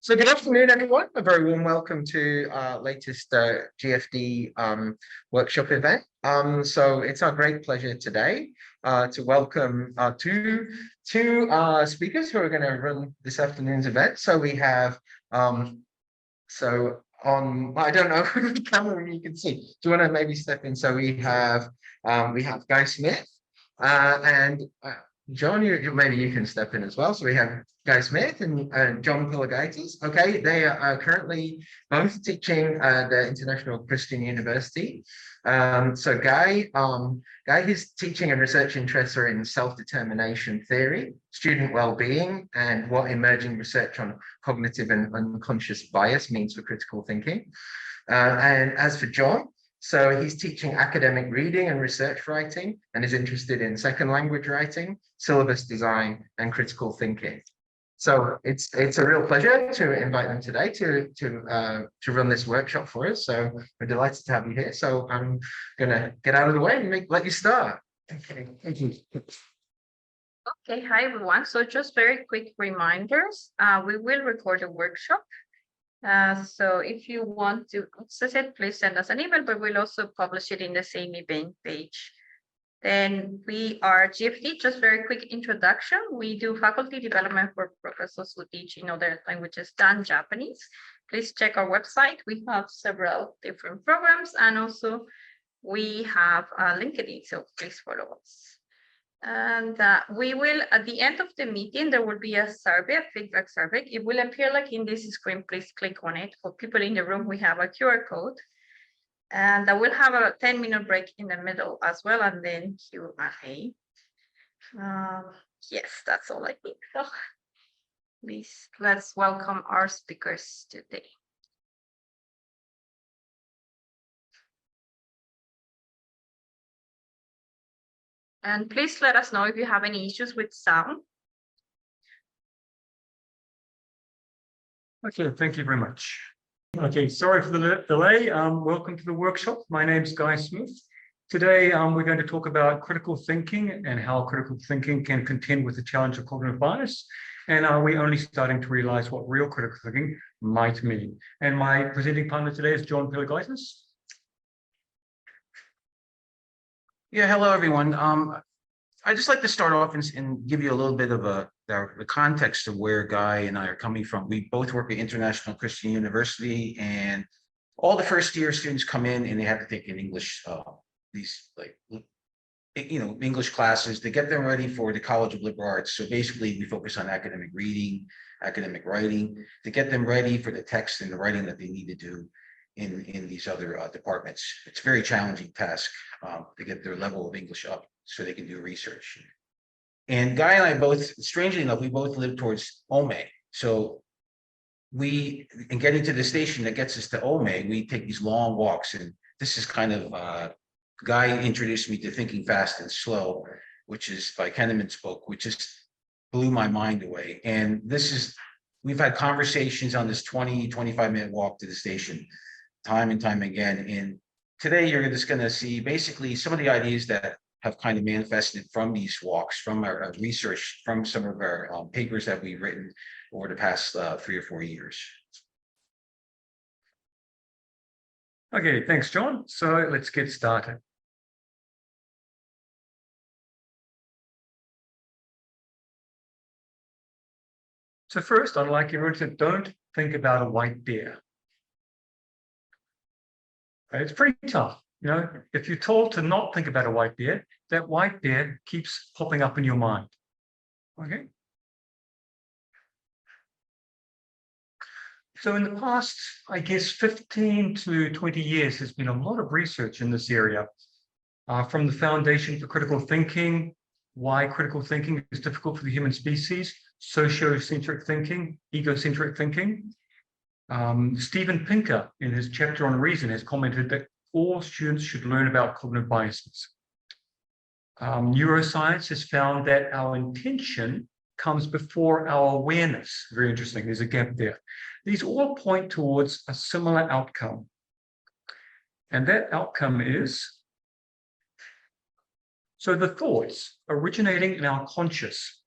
So good afternoon, everyone. A very warm welcome to our latest GFD workshop event. So it's our great pleasure today to welcome two speakers who are going to run this afternoon's event. So we have, I don't know the camera you can see. Do you want to maybe step in? So we have Guy Smith and John, maybe you can step in as well. So we have Guy Smith and John Peloghitis. Okay, they are currently both teaching at the International Christian University. So Guy his teaching and research interests are in self-determination theory, student well-being, and what emerging research on cognitive and unconscious bias means for critical thinking. And as for John, so he's teaching academic reading and research writing and is interested in second language writing, syllabus design, and critical thinking. So it's a real pleasure to invite them today to run this workshop for us. So we're delighted to have you here. So I'm gonna get out of the way and let you start. Okay, thank you. Okay, hi everyone. So just very quick reminders. We will record a workshop. So if you want to access it, please send us an email, but we'll also publish it in the same event page. Then we are GFD, just very quick introduction. We do faculty development for professors who teach in other languages than Japanese. Please check our website. We have several different programs, and also we have LinkedIn, so please follow us. And we will, at the end of the meeting, there will be a survey, a feedback survey. It will appear like in this screen. Please click on it. For people in the room, we have a QR code. And I will have a 10-minute break in the middle as well, and then Q&A. Yes, that's all I think. So please, let's welcome our speakers today. And please let us know if you have any issues with sound. Okay, thank you very much. Okay, sorry for the delay. Welcome to the workshop. My name is Guy Smith. Today, we're going to talk about critical thinking and how critical thinking can contend with the challenge of cognitive bias. And are we only starting to realize what real critical thinking might mean? And my presenting partner today is John Peloghitis. Yeah, hello, everyone. I'd just like to start off and give you a little bit of the context of where Guy and I are coming from. We both work at International Christian University, and all the first-year students come in and they have to take an English, English classes to get them ready for the College of Liberal Arts. So basically, we focus on academic reading, academic writing, to get them ready for the text and the writing that they need to do in these other departments. It's a very challenging task to get their level of English up so they can do research. And Guy and I both, strangely enough, we both live towards Ome. So in getting to the station that gets us to Ome, we take these long walks. And this is kind of, Guy introduced me to Thinking Fast and Slow, which is by Kahneman's book, which just blew my mind away. And we've had conversations on this 25-minute walk to the station time and time again. And today you're just going to see basically some of the ideas that have kind of manifested from these walks, from our research, from some of our papers that we've written over the past 3 or 4 years. Okay, thanks, John. So let's get started. So first, I'd like everyone to don't think about a white bear. It's pretty tough. You know, if you're told to not think about a white bear, that white bear keeps popping up in your mind. Okay. So in the past, I guess 15 to 20 years, there's been a lot of research in this area, from the Foundation for Critical Thinking, why critical thinking is difficult for the human species, sociocentric thinking, egocentric thinking. Steven Pinker, in his chapter on reason, has commented that all students should learn about cognitive biases. Neuroscience has found that our intention comes before our awareness. Very interesting, there's a gap there. These all point towards a similar outcome. And that outcome is, so the thoughts originating in our conscious.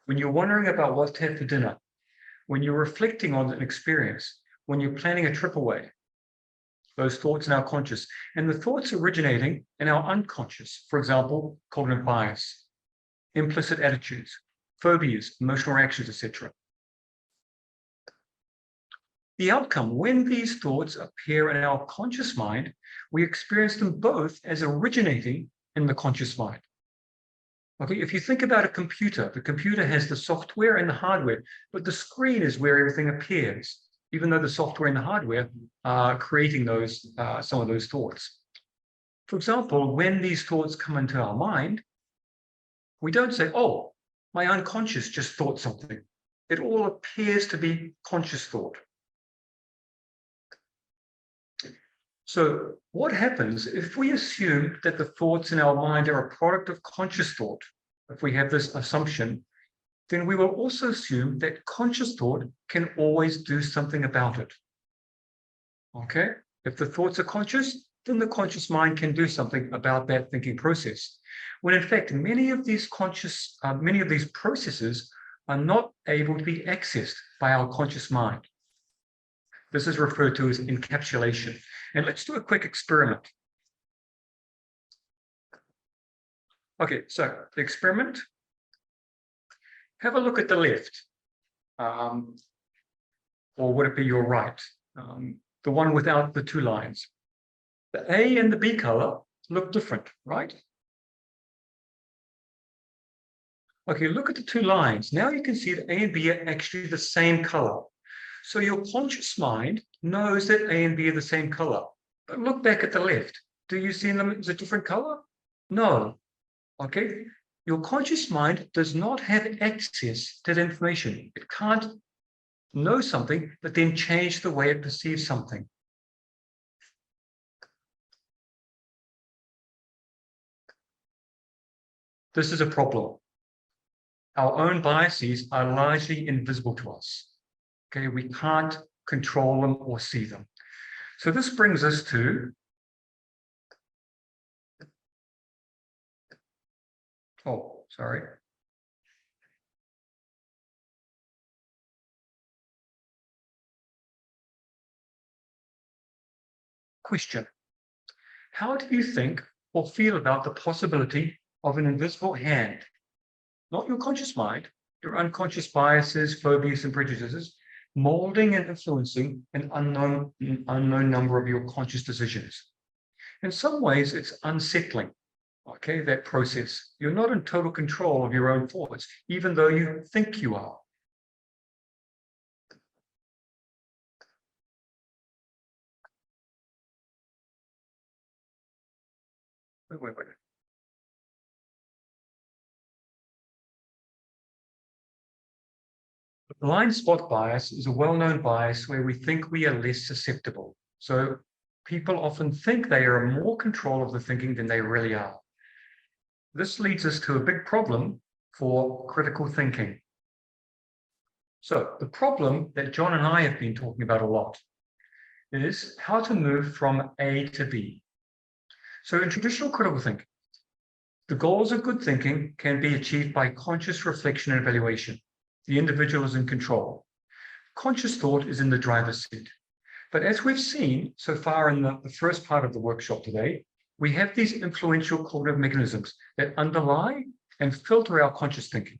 When you're wondering about what to have for dinner, when you're reflecting on an experience, when you're planning a trip away. Those thoughts in our conscious, and the thoughts originating in our unconscious, for example, cognitive bias, implicit attitudes, phobias, emotional reactions, etc. The outcome, when these thoughts appear in our conscious mind, we experience them both as originating in the conscious mind. Okay, if you think about a computer, the computer has the software and the hardware, but the screen is where everything appears, even though the software and the hardware are creating those some of those thoughts. For example, when these thoughts come into our mind, we don't say, oh, my unconscious just thought something. It all appears to be conscious thought. So what happens if we assume that the thoughts in our mind are a product of conscious thought? If we have this assumption, then we will also assume that conscious thought can always do something about it. Okay? If the thoughts are conscious, then the conscious mind can do something about that thinking process. When in fact, many of these processes are not able to be accessed by our conscious mind. This is referred to as encapsulation. And let's do a quick experiment. Okay, so the experiment, have a look at the left, or would it be your right? The one without the two lines. The A and the B color look different, right? Okay, look at the two lines. Now you can see that A and B are actually the same color. So your conscious mind knows that A and B are the same color. But look back at the left. Do you see them as a different color? No. Okay. Your conscious mind does not have access to that information. It can't know something, but then change the way it perceives something. This is a problem. Our own biases are largely invisible to us. Okay, we can't control them or see them. So this brings us to question. How do you think or feel about the possibility of an invisible hand? Not your conscious mind, your unconscious biases, phobias, and prejudices, molding and influencing an unknown number of your conscious decisions. In some ways, it's unsettling, okay, that process. You're not in total control of your own thoughts, even though you think you are. Wait. Blind spot bias is a well-known bias where we think we are less susceptible. So people often think they are in more control of the thinking than they really are. This leads us to a big problem for critical thinking. So the problem that John and I have been talking about a lot is how to move from A to B. So in traditional critical thinking, the goals of good thinking can be achieved by conscious reflection and evaluation. The individual is in control. Conscious thought is in the driver's seat. But as we've seen so far in the first part of the workshop today, we have these influential cognitive mechanisms that underlie and filter our conscious thinking.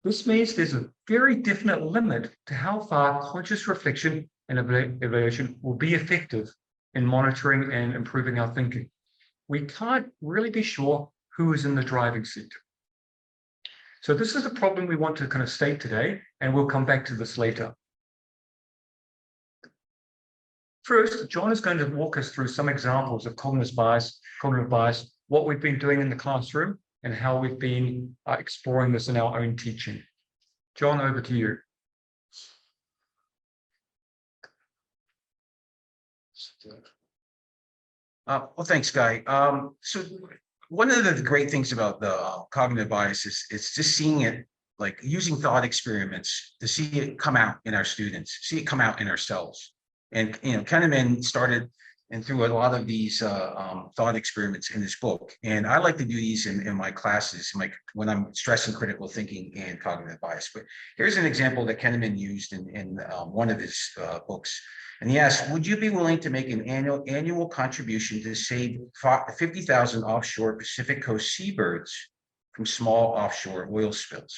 This means there's a very definite limit to how far conscious reflection and evaluation will be effective in monitoring and improving our thinking. We can't really be sure who is in the driving seat. So this is a problem we want to kind of state today, and we'll come back to this later. First, John is going to walk us through some examples of cognitive bias, what we've been doing in the classroom, and how we've been exploring this in our own teaching. John, over to you. Well, thanks, Guy. So one of the great things about the cognitive bias is it's just seeing it, like using thought experiments to see it come out in our students, see it come out in ourselves. And Kahneman started and through a lot of these thought experiments in this book. And I like to do these in my classes, when I'm stressing critical thinking and cognitive bias. But here's an example that Kahneman used in one of his books. And he asked, would you be willing to make an annual contribution to save 50,000 offshore Pacific Coast seabirds from small offshore oil spills?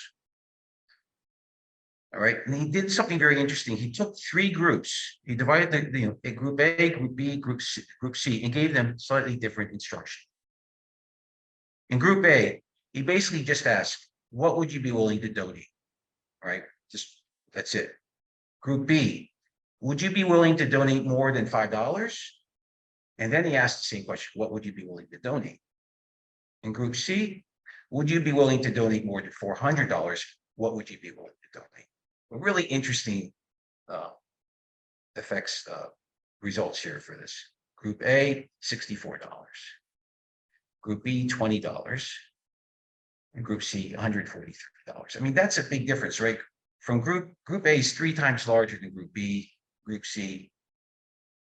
All right, and he did something very interesting. He took 3 groups. He divided the group A, group B, group C, and gave them slightly different instruction. In group A, he basically just asked, what would you be willing to donate? All right, that's it. Group B, would you be willing to donate more than $5? And then he asked the same question, what would you be willing to donate? In group C, would you be willing to donate more than $400? What would you be willing to donate? A really interesting results here for this. Group A, $64. Group B, $20. And group C, $143. I mean, that's a big difference, right? From group A is 3 times larger than group B, group C,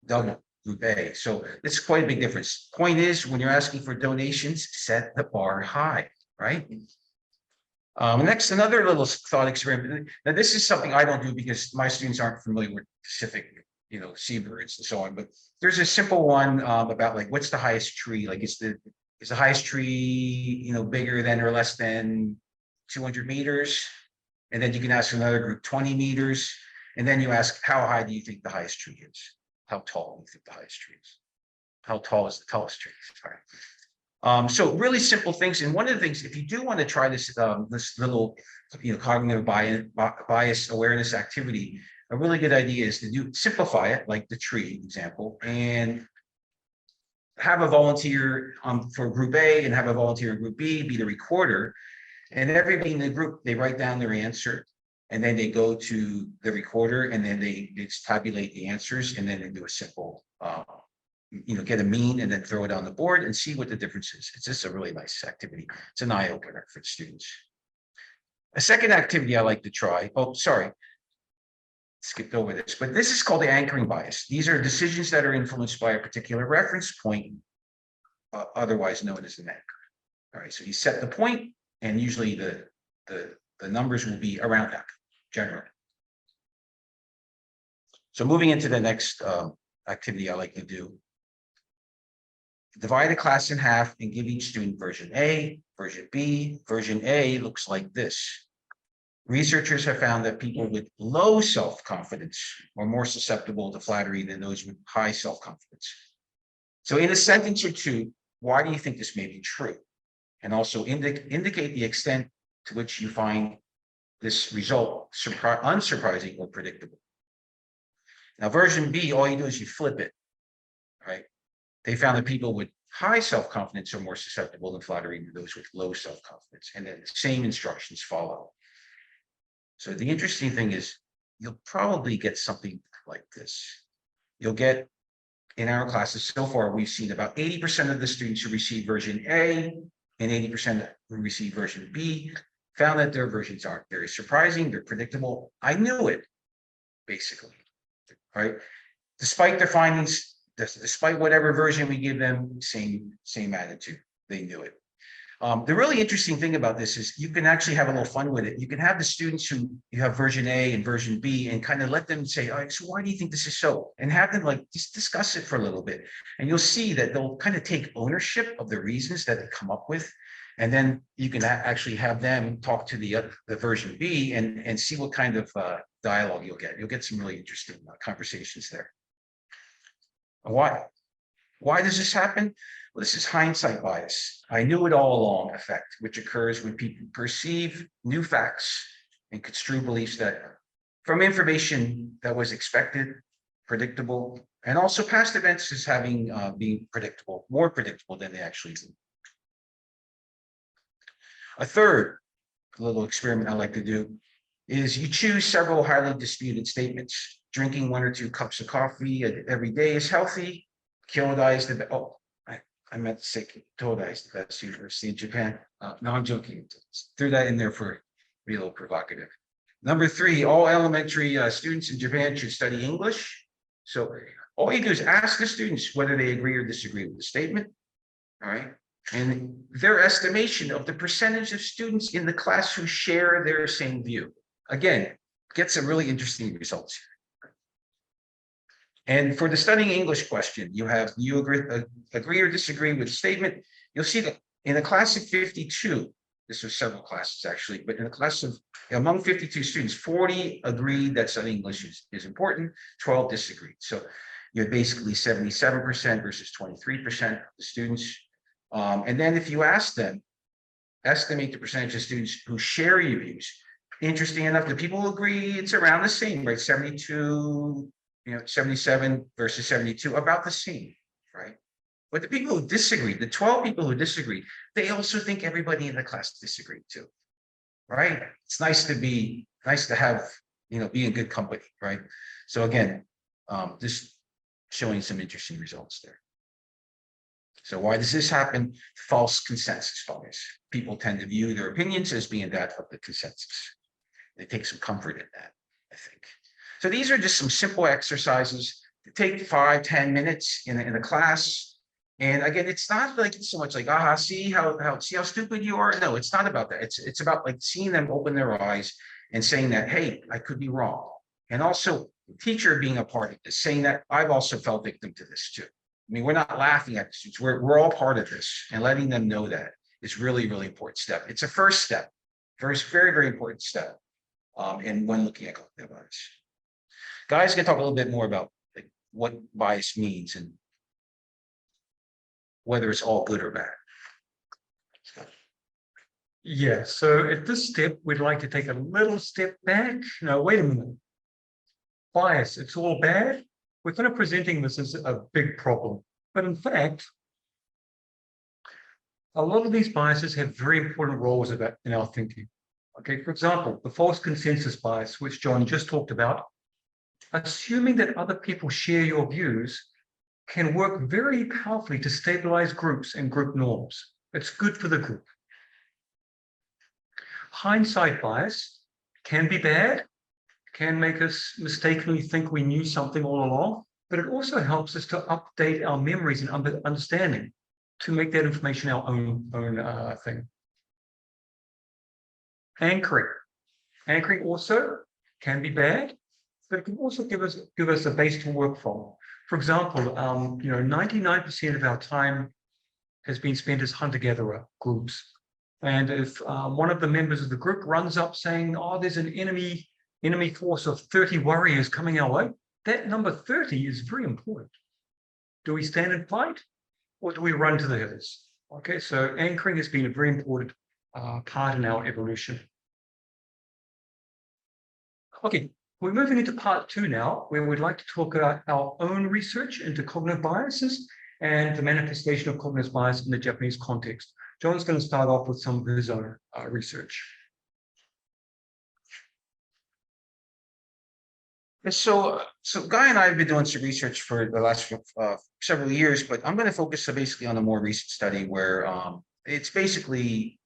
double group A. So it's quite a big difference. Point is, when you're asking for donations, set the bar high, right? Next, another little thought experiment. Now, this is something I don't do because my students aren't familiar with Pacific, seabirds and so on. But there's a simple one about like, what's the highest tree? Like, is the highest tree, bigger than or less than 200 meters? And then you can ask another group 20 meters, and then you ask, how high do you think the highest tree is? How tall do you think the highest tree is? How tall is the tallest tree? Sorry. So really simple things. And one of the things, if you do want to try this little, cognitive bias awareness activity, a really good idea is to simplify it, like the tree example, and have a volunteer for group A and have a volunteer in group B be the recorder. And everybody in the group, they write down their answer, and then they go to the recorder, and then they tabulate the answers, and then they do a simple get a mean and then throw it on the board and see what the difference is. It's just a really nice activity. It's an eye opener for the students. A second activity I like to try. Oh, sorry. Skipped over this, but this is called the anchoring bias. These are decisions that are influenced by a particular reference point, otherwise known as an anchor. All right, so you set the point, and usually the numbers will be around that generally. So moving into the next activity I like to do. Divide a class in half and give each student version A, version B. Version A looks like this. Researchers have found that people with low self-confidence are more susceptible to flattery than those with high self-confidence. So in a sentence or two, why do you think this may be true? And also indicate the extent to which you find this result unsurprising or predictable. Now, version B, all you do is you flip it, right? They found that people with high self-confidence are more susceptible to flattery than those with low self-confidence, and then the same instructions follow. So the interesting thing is you'll probably get something like this. You'll get, in our classes so far, we've seen about 80% of the students who receive version A and 80% who receive version B found that their versions aren't very surprising, they're predictable. I knew it, basically, right? Despite their findings, despite whatever version we give them, same attitude, they knew it. The really interesting thing about this is you can actually have a little fun with it. You can have the students who you have version A and version B and kind of let them say, all right, so why do you think this is so? And have them like just discuss it for a little bit. And you'll see that they'll kind of take ownership of the reasons that they come up with. And then you can actually have them talk to the version B and see what kind of dialogue you'll get. You'll get some really interesting conversations there. Why? Why does this happen? Well, this is hindsight bias. I knew it all along effect, which occurs when people perceive new facts and construe beliefs that from information that was expected, predictable, and also past events as having being predictable, more predictable than they actually do. A third little experiment I like to do is you choose several highly disputed statements. Drinking 1 or 2 cups of coffee every day is healthy. Kyodai is the best. Oh, I meant to say Kyodai is the best university in Japan. No, I'm joking. Threw that in there for be a little provocative. Number 3, all elementary students in Japan should study English. So All you do is ask the students whether they agree or disagree with the statement. All right. And their estimation of the percentage of students in the class who share their same view. Again, get some really interesting results. And for the studying English question, you agree or disagree with the statement. You'll see that in a class of 52, this was several classes actually, but in a class of among 52 students, 40 agreed that studying English is important, 12 disagreed. So you're basically 77% versus 23% of the students. And then if you ask them, estimate the percentage of students who share your views. Interesting enough, the people who agree, it's around the same, right? 72, 77 versus 72, about the same, right? But the people who disagree, the 12 people who disagree, they also think everybody in the class disagreed too, right? It's nice to have, be in good company, right? So again, just showing some interesting results there. So why does this happen? False consensus bias. People tend to view their opinions as being that of the consensus. They take some comfort in that, I think. So these are just some simple exercises to take 5-10 minutes in a class. And again, it's not like so much like, see how stupid you are. No, it's not about that. It's about like seeing them open their eyes and saying that, hey, I could be wrong. And also the teacher being a part of this, saying that I've also fell victim to this too. I mean, we're not laughing at the students. We're all part of this, and letting them know that is really, really important step. It's a first step, very, very important step. And when looking at cognitive bias, guys can talk a little bit more about like what bias means and whether it's all good or bad. Yeah, so at this step, we'd like to take a little step back. No, wait a minute. Bias, it's all bad. We're kind of presenting this as a big problem. But in fact, a lot of these biases have very important roles in our thinking. Okay, for example, the false consensus bias, which John just talked about, assuming that other people share your views can work very powerfully to stabilize groups and group norms. It's good for the group. Hindsight bias can be bad, can make us mistakenly think we knew something all along, but it also helps us to update our memories and understanding to make that information our own thing. Anchoring also can be bad, but it can also give us a base to work from. For example, 99% of our time has been spent as hunter-gatherer groups. And if one of the members of the group runs up saying, oh, there's an enemy force of 30 warriors coming our way, that number 30 is very important. Do we stand and fight, or do we run to the hills? Okay, so anchoring has been a very important part in our evolution. Okay, we're moving into part 2 now, where we'd like to talk about our own research into cognitive biases and the manifestation of cognitive bias in the Japanese context. John's going to start off with some of his own research. So Guy and I have been doing some research for the last several years, but I'm going to focus basically on a more recent study where it's basically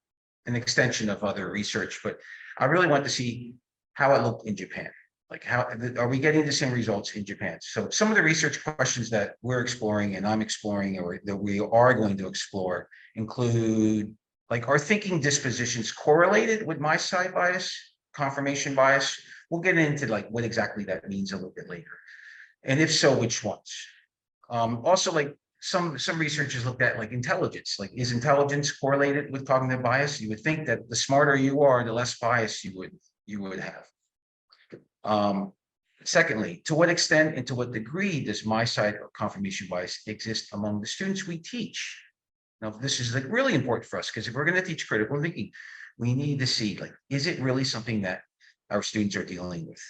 an extension of other research, but I really want to see how it looked in Japan. Like, how are we getting the same results in Japan? So some of the research questions that we're exploring and I'm exploring, or that we are going to explore, include like, are thinking dispositions correlated with my side bias, confirmation bias? We'll get into like what exactly that means a little bit later. And if so, which ones? Also, like some research has looked at like intelligence. Like, is intelligence correlated with cognitive bias? You would think that the smarter you are, the less bias you would have. Secondly, to what extent and to what degree does my side or confirmation bias exist among the students we teach? Now, this is like really important for us, because if we're going to teach critical thinking, we need to see like, is it really something that our students are dealing with?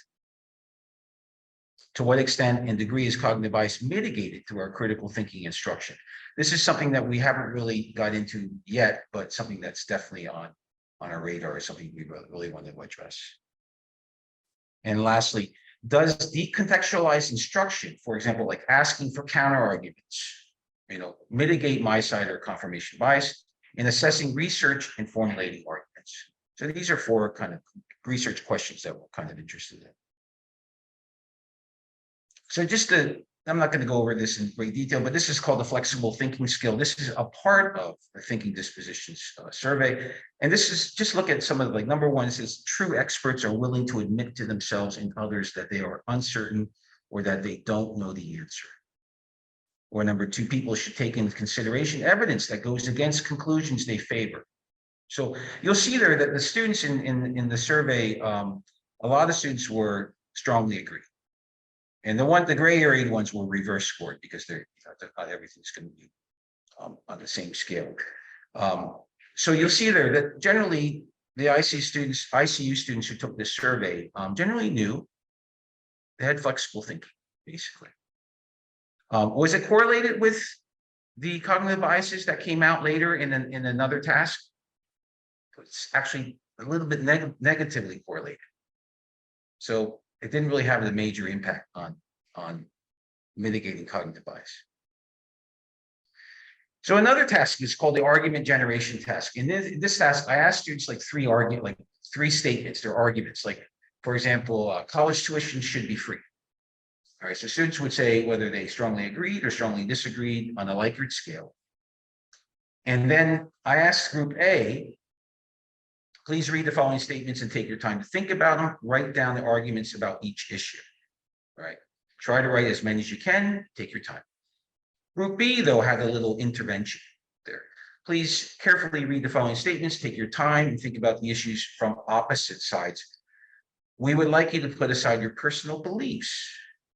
To what extent and degree is cognitive bias mitigated through our critical thinking instruction? This is something that we haven't really got into yet, but something that's definitely on our radar, is something we really want to address. And lastly, does decontextualized instruction, for example, like asking for counter arguments, mitigate my side or confirmation bias in assessing research and formulating arguments? So these are 4 kind of research questions that we're kind of interested in. So just to I'm not going to go over this in great detail, but this is called the flexible thinking skill. This is a part of the thinking dispositions survey. And this is just look at some of the, like, number one, it says true experts are willing to admit to themselves and others that they are uncertain or that they don't know the answer. Or number two, people should take into consideration evidence that goes against conclusions they favor. So you'll see there that the students in the survey, a lot of students were strongly agree. And the gray area ones were reverse scored because not everything's going to be on the same scale. So you'll see there that generally the ICU students who took this survey generally knew they had flexible thinking, basically. Was it correlated with the cognitive biases that came out later in another task? It's actually a little bit negatively correlated. So it didn't really have a major impact on mitigating cognitive bias. So another task is called the argument generation task. In this task, I asked students like three statements, their arguments. Like, for example, college tuition should be free. All right, so students would say whether they strongly agreed or strongly disagreed on a Likert scale. And then I asked group A, please read the following statements and take your time to think about them. Write down the arguments about each issue. All right, try to write as many as you can, take your time. Group B, though, had a little intervention there. Please carefully read the following statements, take your time, and think about the issues from opposite sides. We would like you to put aside your personal beliefs.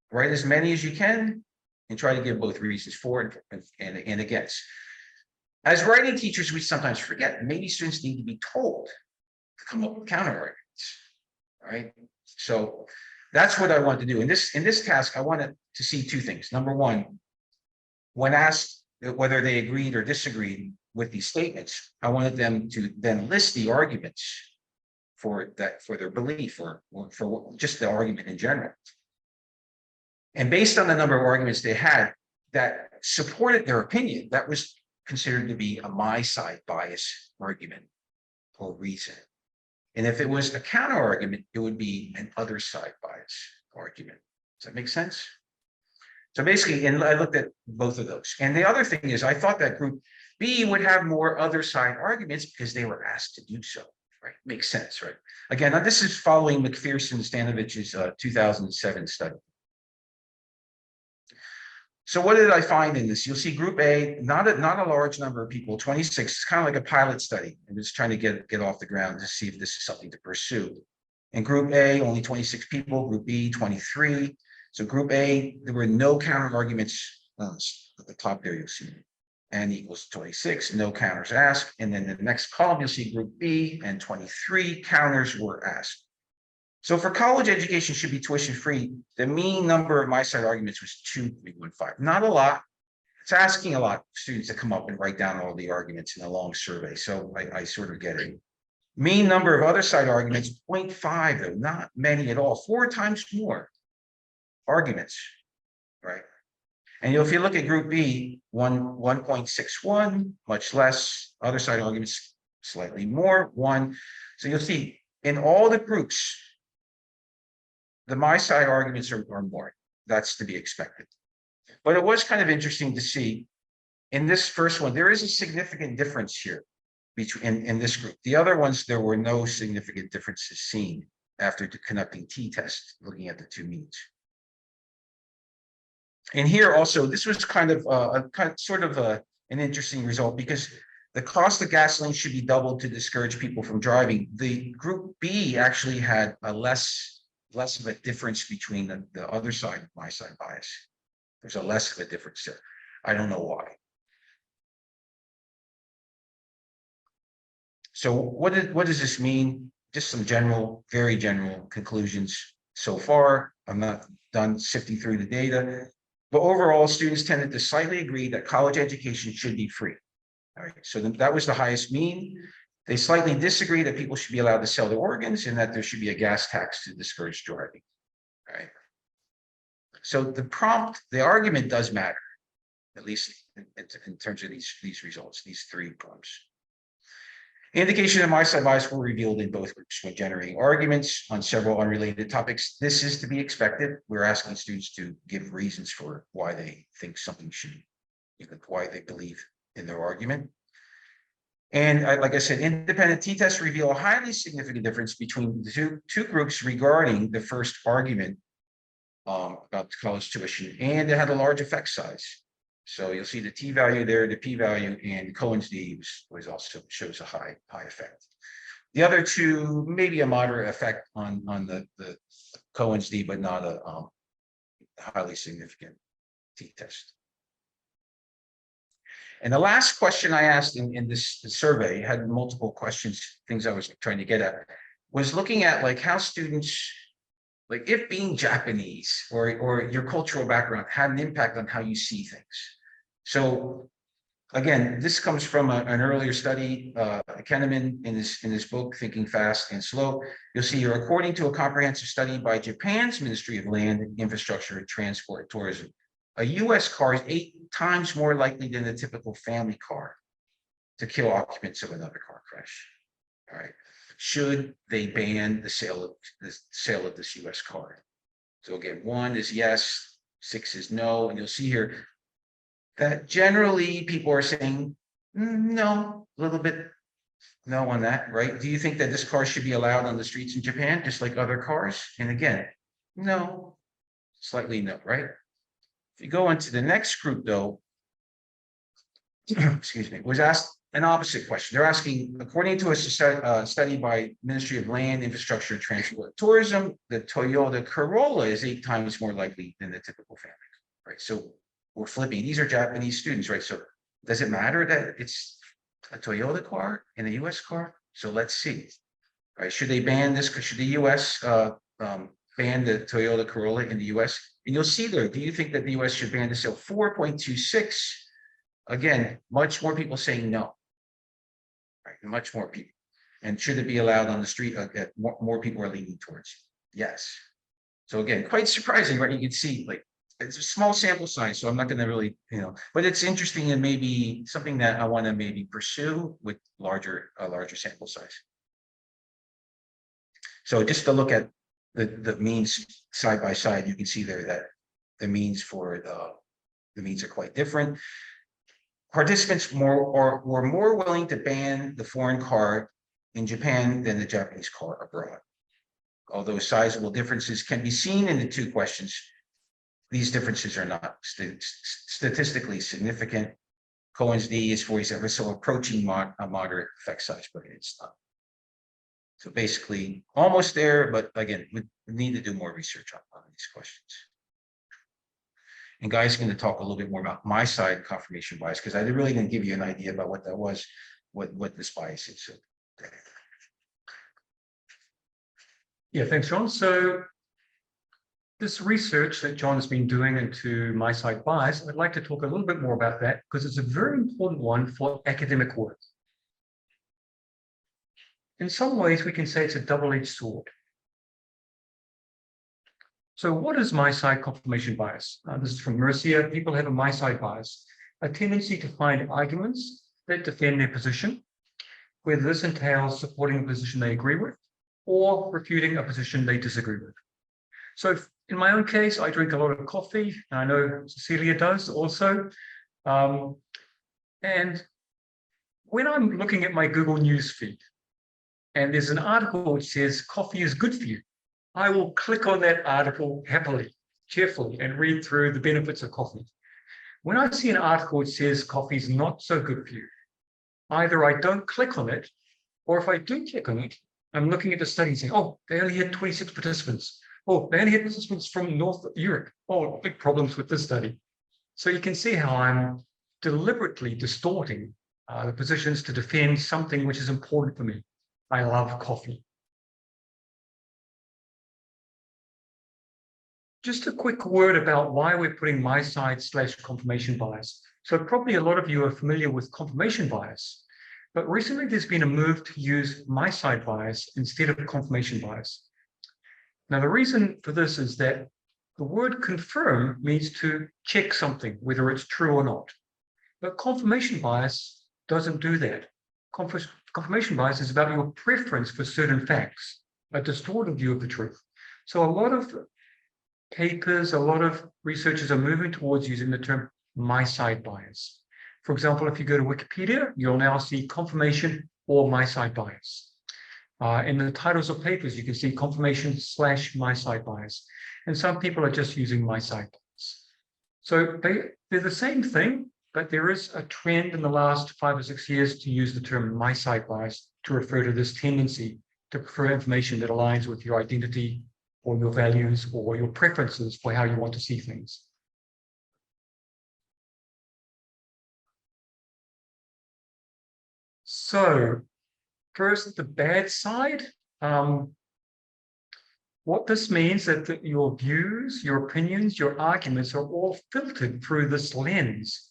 Write as many as you can, and try to give both reasons for and against. As writing teachers, we sometimes forget, maybe students need to be told to come up with counter arguments. All right, so that's what I want to do. In this task, I wanted to see two things. Number one, when asked whether they agreed or disagreed with these statements, I wanted them to then list the arguments for their belief or for just the argument in general. And based on the number of arguments they had that supported their opinion, that was considered to be a my side bias argument or reason. And if it was a counter argument, it would be an other side bias argument. Does that make sense? So basically, and I looked at both of those. And the other thing is, I thought that group B would have more other side arguments because they were asked to do so. Right? Makes sense, right? Again, this is following McPherson-Stanovich's 2007 study. So what did I find in this? You'll see group A, not a large number of people, 26. It's kind of like a pilot study. I'm just trying to get off the ground to see if this is something to pursue. In group A, only 26 people. Group B, 23. So group A, there were no counter arguments. At the top there, you'll see N equals 26, no counters asked. And then the next column, you'll see group B, and 23 counters were asked. So for college education should be tuition free, the mean number of my side arguments was 2.15. Not a lot. It's asking a lot of students to come up and write down all the arguments in a long survey. So I sort of get it. Mean number of other side arguments, 0.5, though, not many at all, 4 times more arguments, right? And if you look at group B, 1.61, much less, other side arguments, slightly more, 1. So you'll see in all the groups, the my side arguments are more. That's to be expected. But it was kind of interesting to see in this first one, there is a significant difference here between in this group. The other ones, there were no significant differences seen after conducting t-tests, looking at the two means. And here also, this was kind of an interesting result because the cost of gasoline should be doubled to discourage people from driving. The group B actually had a less of a difference between the other side of my side bias. There's a less of a difference there. I don't know why. So what does this mean? Just some very general conclusions so far. I'm not done sifting through the data. But overall, students tended to slightly agree that college education should be free. All right, so that was the highest mean. They slightly disagree that people should be allowed to sell their organs and that there should be a gas tax to discourage driving. All right. So the argument does matter, at least in terms of these results, these 3 points. Indication of my-side bias were revealed in both groups when generating arguments on several unrelated topics. This is to be expected. We're asking students to give reasons for why they think something should, why they believe in their argument. And like I said, independent t-tests reveal a highly significant difference between the two groups regarding the first argument about college tuition, and it had a large effect size. So you'll see the t-value there, the p-value, and Cohen's d was also shows a high effect. The other two, maybe a moderate effect on the Cohen's d, but not a highly significant t-test. And the last question I asked in this survey, had multiple questions, things I was trying to get at, was looking at like how students, like if being Japanese or your cultural background had an impact on how you see things. So again, this comes from an earlier study, Kahneman in his book, Thinking Fast and Slow. You'll see here, according to a comprehensive study by Japan's Ministry of Land, Infrastructure, Transport, and Tourism, a US car is 8 times more likely than a typical family car to kill occupants of another car crash. All right. Should they ban the sale of this US car? So again, 1 is yes, 6 is no, and you'll see here that generally people are saying no, a little bit no on that, right? Do you think that this car should be allowed on the streets in Japan, just like other cars? And again, no, slightly no, right? If you go into the next group, though, excuse me, was asked an opposite question. They're asking, according to a study by Ministry of Land, Infrastructure, Transport, and Tourism, the Toyota Corolla is 8 times more likely than the typical family, right? So we're flipping. These are Japanese students, right? So does it matter that it's a Toyota car and a US car? So let's see, right? Should they ban this? Should the US ban the Toyota Corolla in the US? And you'll see there, do you think that the US should ban the sale? 4.26. Again, much more people saying no. Right, much more people. And should it be allowed on the street? More people are leaning towards yes. So again, quite surprising, right? You can see like it's a small sample size, so I'm not going to really, but it's interesting and maybe something that I want to maybe pursue with a larger sample size. So just to look at the means side by side, you can see there that the means for the means are quite different. Participants were more willing to ban the foreign car in Japan than the Japanese car abroad. Although sizable differences can be seen in the two questions, these differences are not statistically significant. Cohen's d is 47, so approaching a moderate effect size, but it's not. So basically almost there, but again, we need to do more research on these questions. And Guy's going to talk a little bit more about my side confirmation bias, because I really didn't give you an idea about what that was, what this bias is. So, yeah, thanks, John. So this research that John has been doing into my side bias, I'd like to talk a little bit more about that because it's a very important one for academic work. In some ways, we can say it's a double-edged sword. So what is my side confirmation bias? This is from Mercia. People have a my side bias, a tendency to find arguments that defend their position, whether this entails supporting a position they agree with or refuting a position they disagree with. So in my own case, I drink a lot of coffee. And I know Cecilia does also. And when I'm looking at my Google News feed, and there's an article which says coffee is good for you, I will click on that article happily, cheerfully, and read through the benefits of coffee. When I see an article which says coffee is not so good for you, either I don't click on it, or if I do click on it, I'm looking at the study saying, oh, they only had 26 participants. Oh, they only had participants from North Europe. Oh, big problems with this study. So you can see how I'm deliberately distorting the positions to defend something which is important for me. I love coffee. Just a quick word about why we're putting my side / confirmation bias. So probably a lot of you are familiar with confirmation bias, but recently there's been a move to use my side bias instead of confirmation bias. Now, the reason for this is that the word confirm means to check something, whether it's true or not. But confirmation bias doesn't do that. confirmation bias is about your preference for certain facts, a distorted view of the truth. So a lot of papers, a lot of researchers are moving towards using the term my side bias. For example, if you go to Wikipedia, you'll now see confirmation or my side bias. In the titles of papers, you can see confirmation/my side bias. And some people are just using my side bias. So they're the same thing, but there is a trend in the last 5 or 6 years to use the term my side bias to refer to this tendency to prefer information that aligns with your identity or your values or your preferences for how you want to see things. So first, the bad side. What this means is that your views, your opinions, your arguments are all filtered through this lens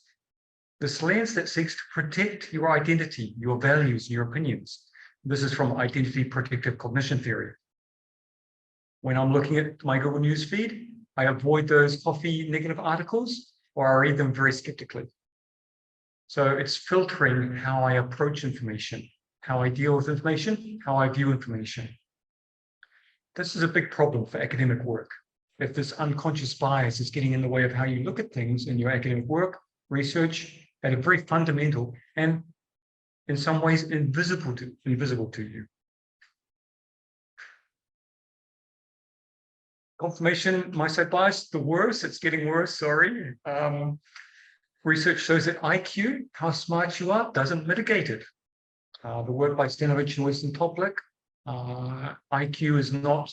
that seeks to protect your identity, your values, your opinions. This is from identity protective cognition theory. When I'm looking at my Google News feed, I avoid those coffee negative articles or I read them very skeptically. So it's filtering how I approach information, how I deal with information, how I view information. This is a big problem for academic work. If this unconscious bias is getting in the way of how you look at things in your academic work, research, at a very fundamental and in some ways invisible to you. Confirmation, my side bias, the worse, it's getting worse, sorry. Research shows that IQ, how smart you are, doesn't mitigate it. The work by Stanovich and Weston Toplik, IQ is not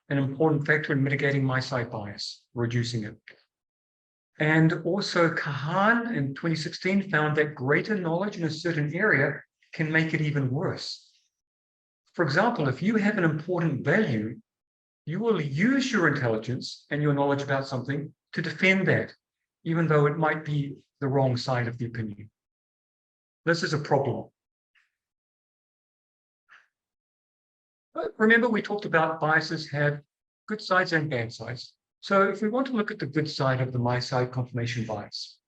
an important factor in mitigating my side bias, reducing it. And also Kahan in 2016 found that greater knowledge in a certain area can make it even worse. For example, if you have an important value, you will use your intelligence and your knowledge about something to defend that, even though it might be the wrong side of the opinion. This is a problem. But remember, we talked about biases have good sides and bad sides. So if we want to look at the good side of the my side confirmation bias,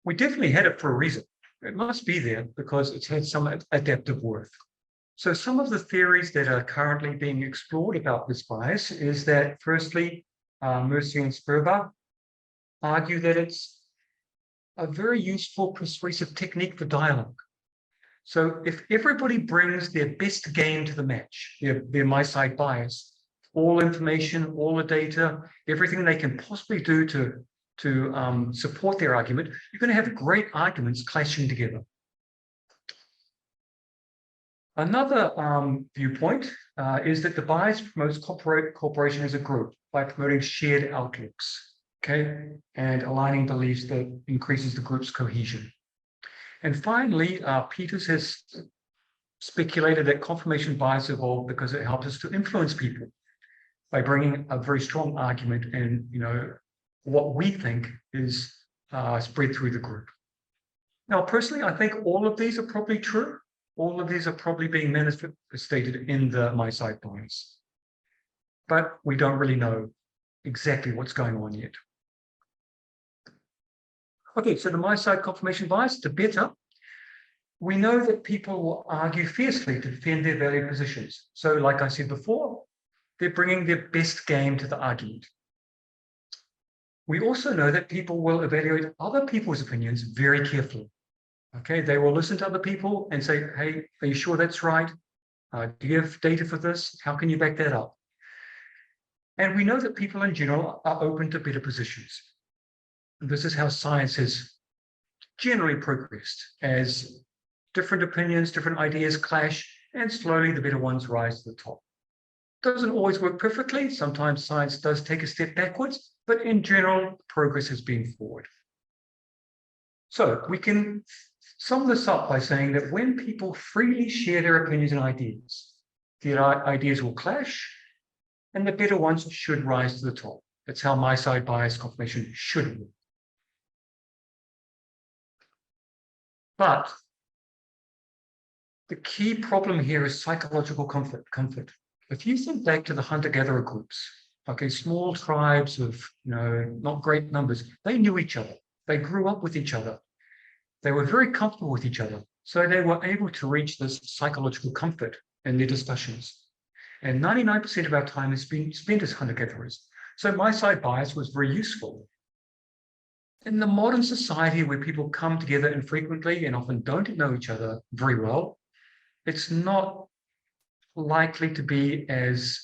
we definitely had it for a reason. It must be there because it's had some adaptive worth. So some of the theories that are currently being explored about this bias is that, firstly, Mercier and Sperber argue that it's a very useful persuasive technique for dialogue. So if everybody brings their best game to the match, their my side bias, all information, all the data, everything they can possibly do to support their argument, you're going to have great arguments clashing together. Another viewpoint is that the bias promotes cooperation as a group by promoting shared outlooks, okay, and aligning beliefs that increases the group's cohesion. And finally, Peters has speculated that confirmation bias evolved because it helps us to influence people by bringing a very strong argument and, what we think is spread through the group. Now, personally, I think all of these are probably true. All of these are probably being manifested in the my side bias. But we don't really know exactly what's going on yet. Okay, so the my side confirmation bias, to better, we know that people will argue fiercely to defend their value positions. So like I said before, they're bringing their best game to the argument. We also know that people will evaluate other people's opinions very carefully. Okay, they will listen to other people and say, hey, are you sure that's right? Do you have data for this? How can you back that up? And we know that people in general are open to better positions. This is how science has generally progressed, as different opinions, different ideas clash, and slowly the better ones rise to the top. Doesn't always work perfectly. Sometimes science does take a step backwards, but in general, progress has been forward. So we can sum this up by saying that when people freely share their opinions and ideas, their ideas will clash, and the better ones should rise to the top. That's how my side bias confirmation should work. But the key problem here is psychological comfort. If you think back to the hunter-gatherer groups, okay, small tribes of, not great numbers, they knew each other. They grew up with each other. They were very comfortable with each other. So they were able to reach this psychological comfort in their discussions. And 99% of our time has been spent as hunter-gatherers. So my side bias was very useful. In the modern society where people come together infrequently and often don't know each other very well, it's not likely to be as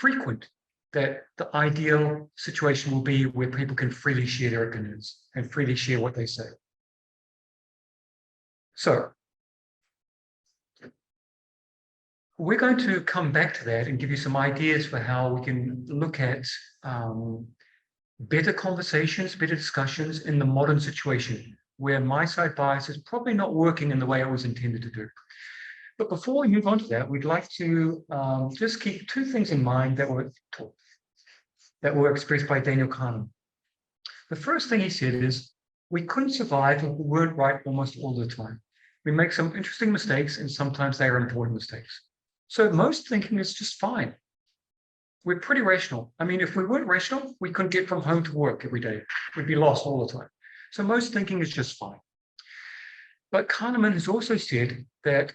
frequent that the ideal situation will be where people can freely share their opinions and freely share what they say. So we're going to come back to that and give you some ideas for how we can look at better conversations, better discussions in the modern situation where my side bias is probably not working in the way it was intended to do. But before we move on to that, we'd like to just keep two things in mind that were expressed by Daniel Kahneman. The first thing he said is, we couldn't survive if we weren't right almost all the time. We make some interesting mistakes, and sometimes they are important mistakes. So most thinking is just fine. We're pretty rational. I mean, if we weren't rational, we couldn't get from home to work every day. We'd be lost all the time. So most thinking is just fine. But Kahneman has also said that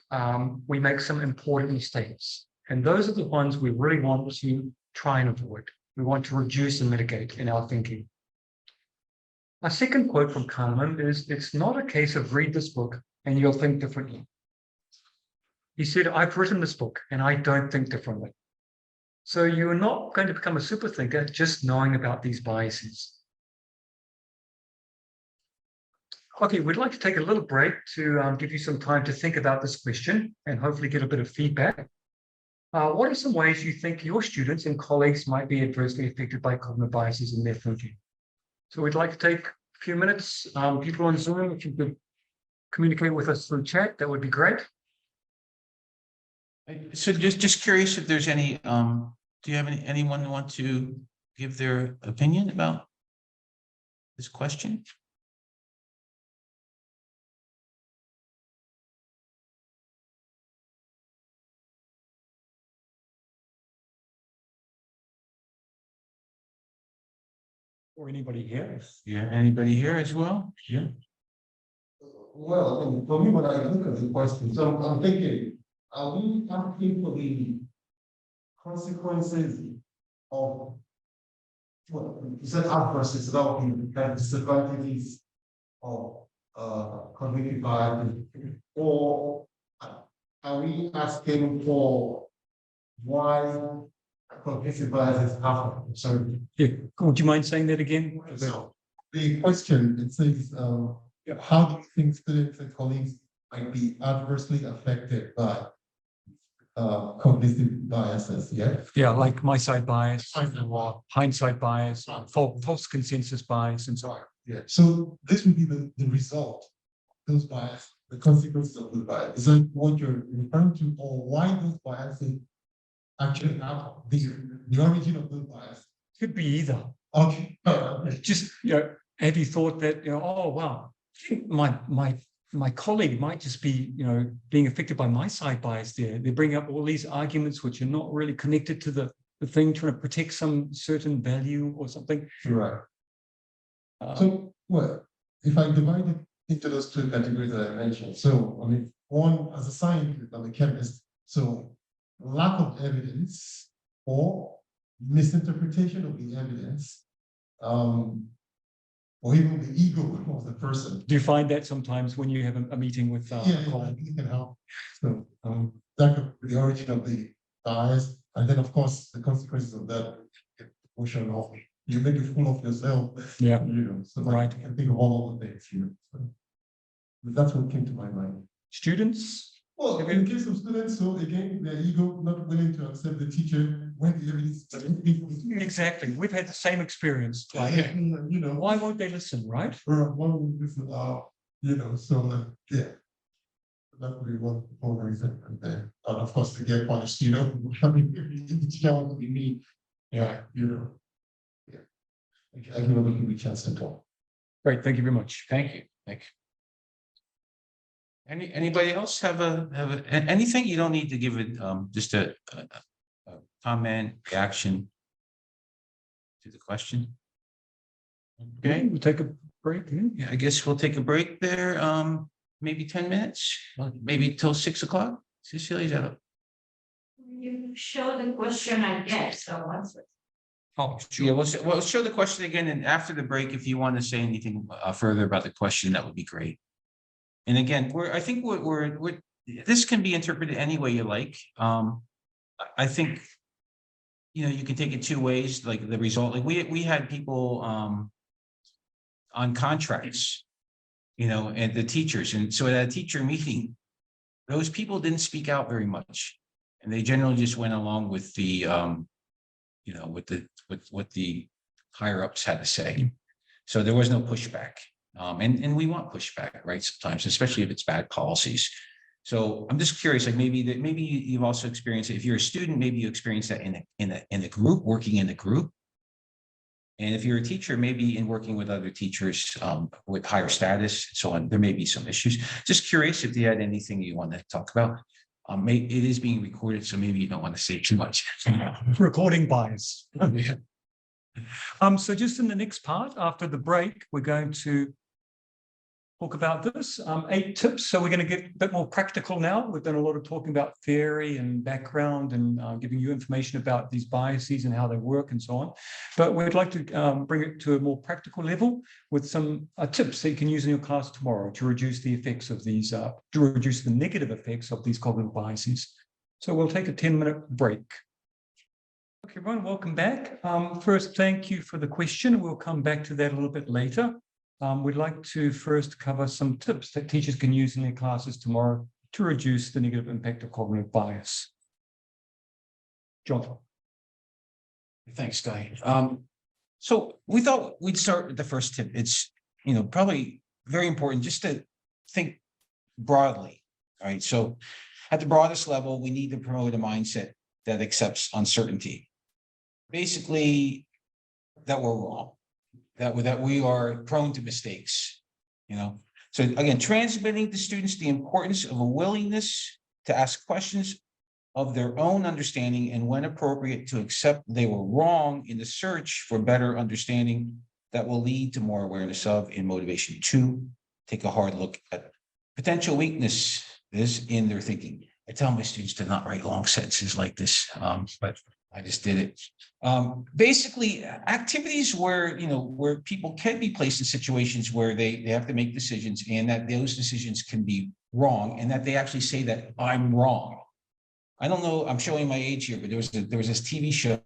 we make some important mistakes. And those are the ones we really want to try and avoid. We want to reduce and mitigate in our thinking. A second quote from Kahneman is, it's not a case of read this book and you'll think differently. He said, I've written this book and I don't think differently. So you're not going to become a super thinker just knowing about these biases. Okay, we'd like to take a little break to give you some time to think about this question and hopefully get a bit of feedback. What are some ways you think your students and colleagues might be adversely affected by cognitive biases in their thinking? So we'd like to take a few minutes. People on Zoom, if you could communicate with us through chat, that would be great. So just curious if there's any, do you have anyone who want to give their opinion about this question? Or anybody here? Yeah, anybody here as well? Yeah. Well, I mean, for me, when I look at the question, so I'm thinking, are we asking for the consequences of what you said adverse developing and disadvantages of cognitive bias, or are we asking for why cognitive biases happen? Sorry. Yeah. Would you mind saying that again? So the question, it says, how do you think students and colleagues might be adversely affected by cognitive biases? Yeah. Yeah, like my side bias, Or hindsight bias, false consensus bias, and so on. yeah. So this would be the result of those biases, the consequences of those biases. Is that what you're referring to, or why those biases actually happen? The origin of those biases. Could be either. Okay. Just, have you thought that, oh, wow, my colleague might just be, being affected by my side bias there. They bring up all these arguments which are not really connected to the thing, trying to protect some certain value or something. Right. So, well, if I divide it into those two categories that I mentioned, so, I mean, one, as a scientist, I'm a chemist, so lack of evidence or misinterpretation of the evidence, or even the ego of the person. Do you find that sometimes when you have a meeting with I think it can help. So that could be the origin of the bias, and then of course the consequences of that emotion of you make a fool of yourself. Yeah. So Right. I can think of all of the things. So that's what came to my mind. Students? Well, in the case of students, so again, their ego not willing to accept the teacher when the evidence. Exactly. We've had the same experience. Like, why won't they listen, right? Or why won't they listen? So yeah. That would be one reason. And of course, to get punished, I mean, the teacher wants to be me. Yeah. Yeah. I give them a chance to talk. Great. Thank you very much. Thank you. Anybody else have anything? You don't need to give it just a comment, reaction to the question. Okay. We'll take a Break. Yeah, I guess we'll take a break there. Maybe 10 minutes, maybe till 6 o'clock. Cecilia, is that up? You show the question again, so once. Oh, Yeah, we'll show the question again, and after the break, if you want to say anything further about the question, that would be great. And again, I think we're this can be interpreted any way you like. I think, you can take it two ways, like the result, like we had people on contracts, and the teachers, and so at a teacher meeting, those people didn't speak out very much, and they generally just went along with the with what the higher ups had to say. So there was no pushback. And we want pushback, right? Sometimes, especially if it's bad policies. So I'm just curious, like maybe you've also experienced it. If you're a student, maybe you experience that in a group, working in a group. And if you're a teacher, maybe in working with other teachers with higher status and so on, there may be some issues. Just curious if you had anything you want to talk about. It is being recorded, so maybe you don't want to say too much. recording bias. Yeah. So just in the next part, after the break, we're going to talk about this, 8 tips. So we're going to get a bit more practical now. We've done a lot of talking about theory and background and giving you information about these biases and how they work and so on. But we'd like to bring it to a more practical level with some tips that you can use in your class tomorrow to reduce the effects of these, to reduce the negative effects of these cognitive biases. So we'll take a 10-minute break. Okay, everyone, welcome back. First, thank you for the question. We'll come back to that a little bit later. We'd like to first cover some tips that teachers can use in their classes tomorrow to reduce the negative impact of cognitive bias. John. Thanks, Guy. So we thought we'd start with the first tip. It's, probably very important just to think broadly, right? So at the broadest level, we need to promote a mindset that accepts uncertainty. Basically, that we're wrong, that we are prone to mistakes, So again, transmitting to students the importance of a willingness to ask questions of their own understanding and, when appropriate, to accept they were wrong in the search for better understanding that will lead to more awareness of and motivation to take a hard look at potential weaknesses in their thinking. I tell my students to not write long sentences like this, but I just did it. Basically, activities where people can be placed in situations where they have to make decisions, and that those decisions can be wrong, and that they actually say that I'm wrong. I don't know, I'm showing my age here, but there was this TV show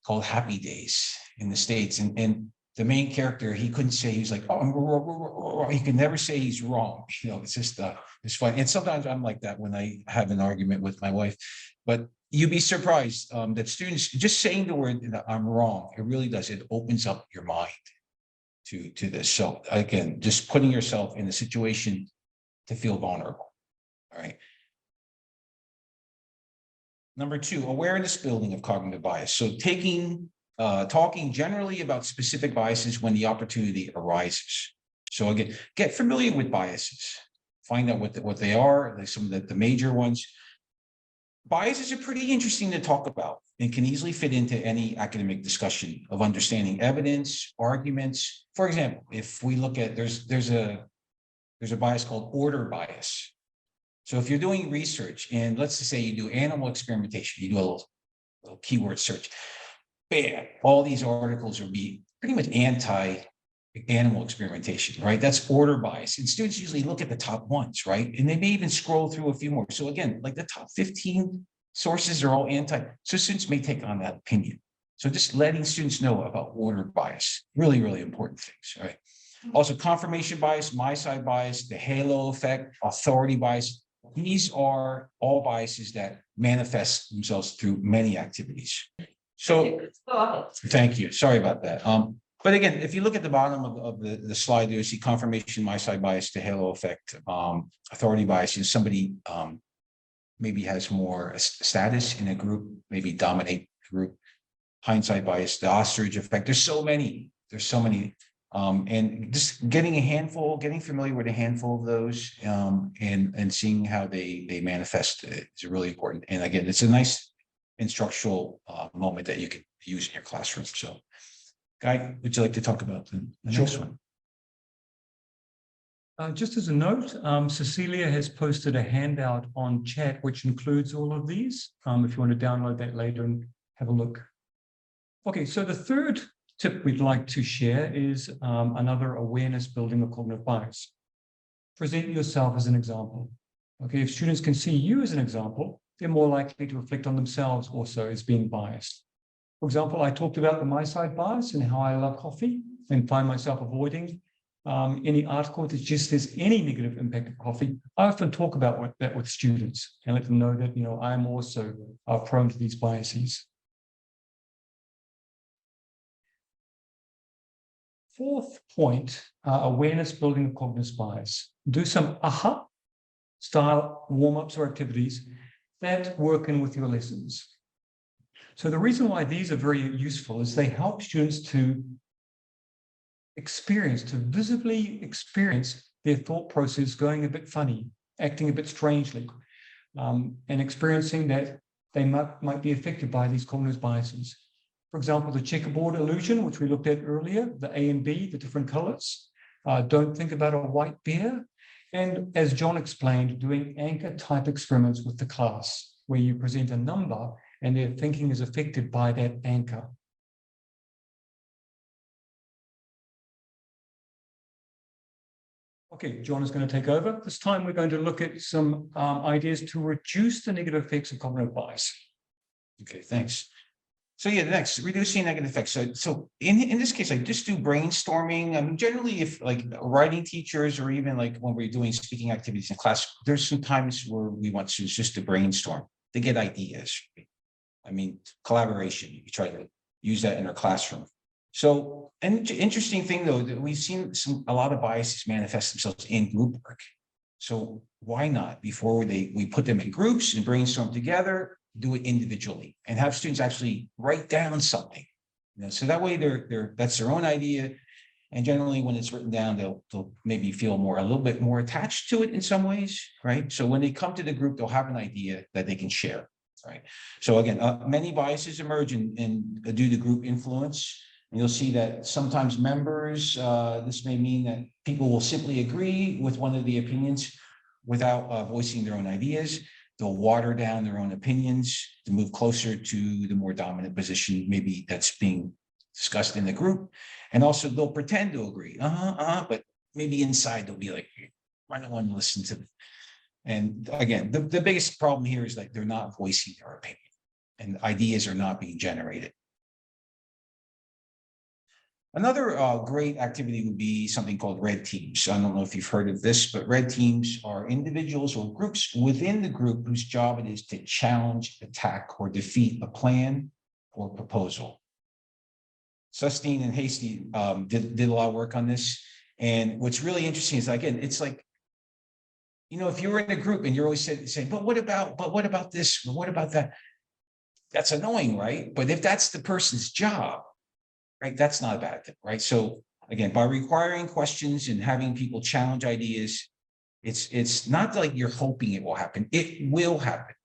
called Happy Days in the States, and the main character, he couldn't say, he was like, oh, he could never say he's wrong. It's just, it's fun. And sometimes I'm like that when I have an argument with my wife, but you'd be surprised that students, just saying the word that I'm wrong, it really does. It opens up your mind to this. So again, just putting yourself in a situation to feel vulnerable. All right. Number 2, awareness building of cognitive bias. So talking generally about specific biases when the opportunity arises. So again, get familiar with biases. Find out what they are, like some of the major ones. Biases are pretty interesting to talk about and can easily fit into any academic discussion of understanding evidence, arguments. For example, if we look at, there's a bias called order bias. So if you're doing research, and let's just say you do animal experimentation, you do a little keyword search, bam, all these articles will be pretty much anti-animal experimentation, right? That's order bias. And students usually look at the top ones, right? And they may even scroll through a few more. So again, like the top 15 sources are all so students may take on that opinion. So just letting students know about order bias, really, really important things, right? Also, confirmation bias, my-side bias, the halo effect, authority bias. These are all biases that manifest themselves through many activities. So thank you. Sorry about that. But again, if you look at the bottom of the slide, you see confirmation, my-side bias, the halo effect, authority bias. Somebody maybe has more status in a group, maybe dominate the group. Hindsight bias, the ostrich effect. There's so many. And just getting familiar with a handful of those, and seeing how they manifest is really important. And again, it's a nice instructional moment that you can use in your classroom. So, Guy, would you like to talk about the next one? Just as a note, Cecilia has posted a handout on chat, which includes all of these, if you want to download that later and have a look. Okay, so the third tip we'd like to share is another awareness building of cognitive bias. Present yourself as an example. Okay, if students can see you as an example, they're more likely to reflect on themselves also as being biased. For example, I talked about the my side bias and how I love coffee and find myself avoiding any article that just says any negative impact of coffee. I often talk about that with students and let them know that, I'm also prone to these biases. Fourth point, awareness building of cognitive bias. Do some AHA style warm-ups or activities that work in with your lessons. So the reason why these are very useful is they help students to visibly experience their thought process going a bit funny, acting a bit strangely, and experiencing that they might be affected by these cognitive biases. For example, the checkerboard illusion, which we looked at earlier, the A and B, the different colors. Don't think about a white bear. And as John explained, doing anchor type experiments with the class, where you present a number and their thinking is affected by that anchor. Okay, John is going to take over. This time we're going to look at some ideas to reduce the negative effects of cognitive bias. Okay, thanks. So yeah, next, reducing negative effects. So in this case, I just do brainstorming. I mean, generally, if like writing teachers or even like when we're doing speaking activities in class, there's some times where we want students just to brainstorm, to get ideas. I mean, collaboration, you try to use that in our classroom. So an interesting thing though, that we've seen a lot of biases manifest themselves in group work. So why not, before we put them in groups and brainstorm together, do it individually and have students actually write down something. So that way that's their own idea. And generally when it's written down, they'll maybe feel a little bit more attached to it in some ways, right? So when they come to the group, they'll have an idea that they can share, right? So again, many biases emerge due to group influence. And you'll see that sometimes members, this may mean that people will simply agree with one of the opinions without voicing their own ideas. They'll water down their own opinions to move closer to the more dominant position, maybe that's being discussed in the group. And also they'll pretend to agree, but maybe inside they'll be like, I don't want to listen to them. And again, the biggest problem here is that they're not voicing their opinion and ideas are not being generated. Another great activity would be something called red teams. I don't know if you've heard of this, but red teams are individuals or groups within the group whose job it is to challenge, attack, or defeat a plan or proposal. Sustine and Hasty did a lot of work on this. And what's really interesting is, again, it's like, if you were in a group and you're always saying, but what about this? What about that? That's annoying, right? But if that's the person's job, right, that's not a bad thing, right? So again, by requiring questions and having people challenge ideas, it's not like you're hoping it will happen. It will happen,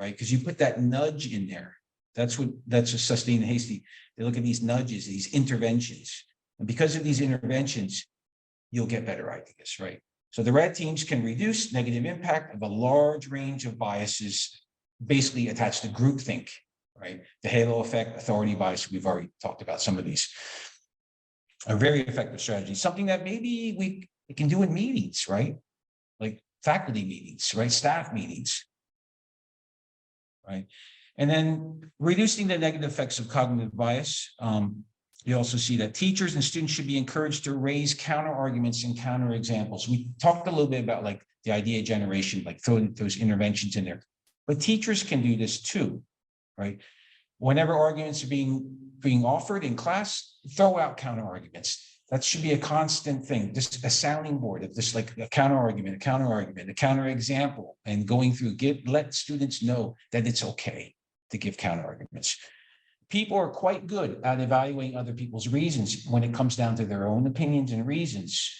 right? Because you put that nudge in there. That's just Sustine and Hasty. They look at these nudges, these interventions. And because of these interventions, you'll get better ideas, right? So the red teams can reduce negative impact of a large range of biases, basically attached to groupthink, right? The halo effect, authority bias, we've already talked about some of these. A very effective strategy, something that maybe we can do in meetings, right? Like faculty meetings, right? Staff meetings, right? And then reducing the negative effects of cognitive bias. You also see that teachers and students should be encouraged to raise counter arguments and counter examples. We talked a little bit about like the idea generation, like throwing those interventions in there, but teachers can do this too, right? Whenever arguments are being offered in class, throw out counter arguments. That should be a constant thing, just a sounding board of just like a counter argument, a counter example, and going through, let students know that it's okay to give counter arguments. People are quite good at evaluating other people's reasons when it comes down to their own opinions and reasons,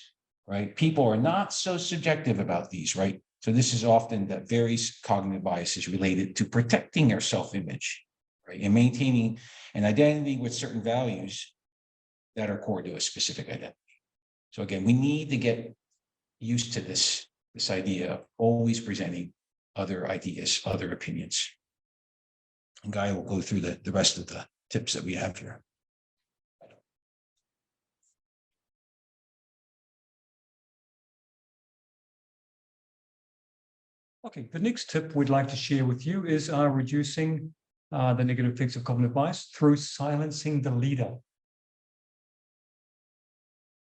right? People are not so subjective about these, right? So this is often that various cognitive biases related to protecting their self-image, right? And maintaining an identity with certain values that are core to a specific identity. So again, we need to get, used to this idea of always presenting other ideas, other opinions. And Guy will go through the rest of the tips that we have here. Okay, the next tip we'd like to share with you is reducing the negative effects of cognitive bias through silencing the leader.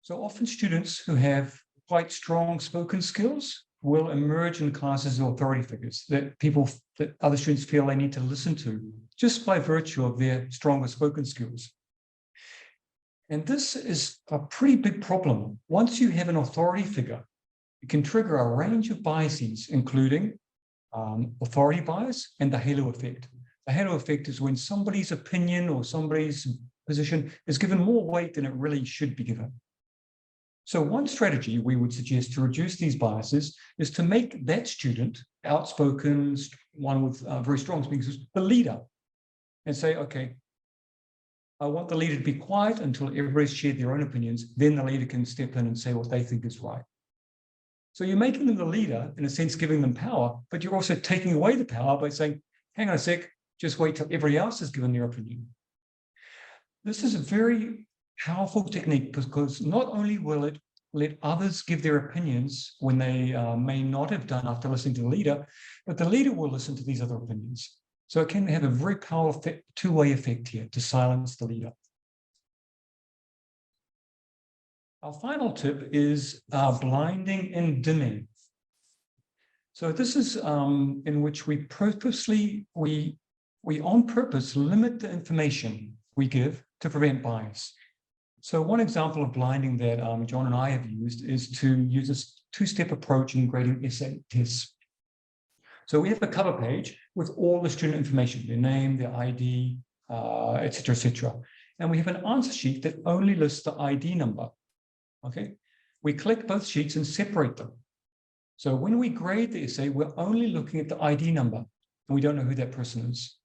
So often students who have quite strong spoken skills will emerge in classes as authority figures that other students feel they need to listen to just by virtue of their stronger spoken skills. And this is a pretty big problem. Once you have an authority figure, it can trigger a range of biases, including authority bias and the halo effect. The halo effect is when somebody's opinion or somebody's position is given more weight than it really should be given. So one strategy we would suggest to reduce these biases is to make that student, outspoken, one with very strong speaking skills, the leader, and say, okay, I want the leader to be quiet until everybody's shared their own opinions. Then the leader can step in and say what they think is right. So you're making them the leader, in a sense, giving them power, but you're also taking away the power by saying, hang on a sec, just wait till everybody else has given their opinion. This is a very powerful technique because not only will it let others give their opinions when they may not have done after listening to the leader, but the leader will listen to these other opinions. So it can have a very powerful two-way effect here to silence the leader. Our final tip is blinding and dimming. So this is in which we on purpose limit the information we give to prevent bias. So one example of blinding that John and I have used is to use a two-step approach in grading essay tests. So we have a cover page with all the student information, their name, their ID, et cetera, and we have an answer sheet that only lists the ID number. Okay, we collect both sheets and separate them. So when we grade the essay, we're only looking at the ID number, and we don't know who that person is.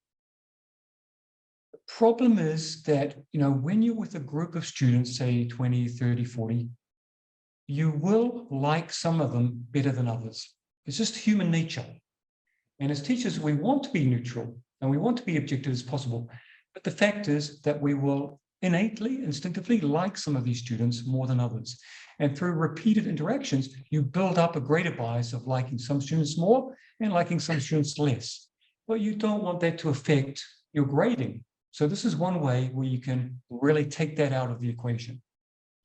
The problem is that, when you're with a group of students, say 20, 30, 40, you will like some of them better than others. It's just human nature. And as teachers, we want to be neutral and we want to be objective as possible. But the fact is that we will innately, instinctively like some of these students more than others. And through repeated interactions, you build up a greater bias of liking some students more and liking some students less. But you don't want that to affect your grading. So this is one way where you can really take that out of the equation.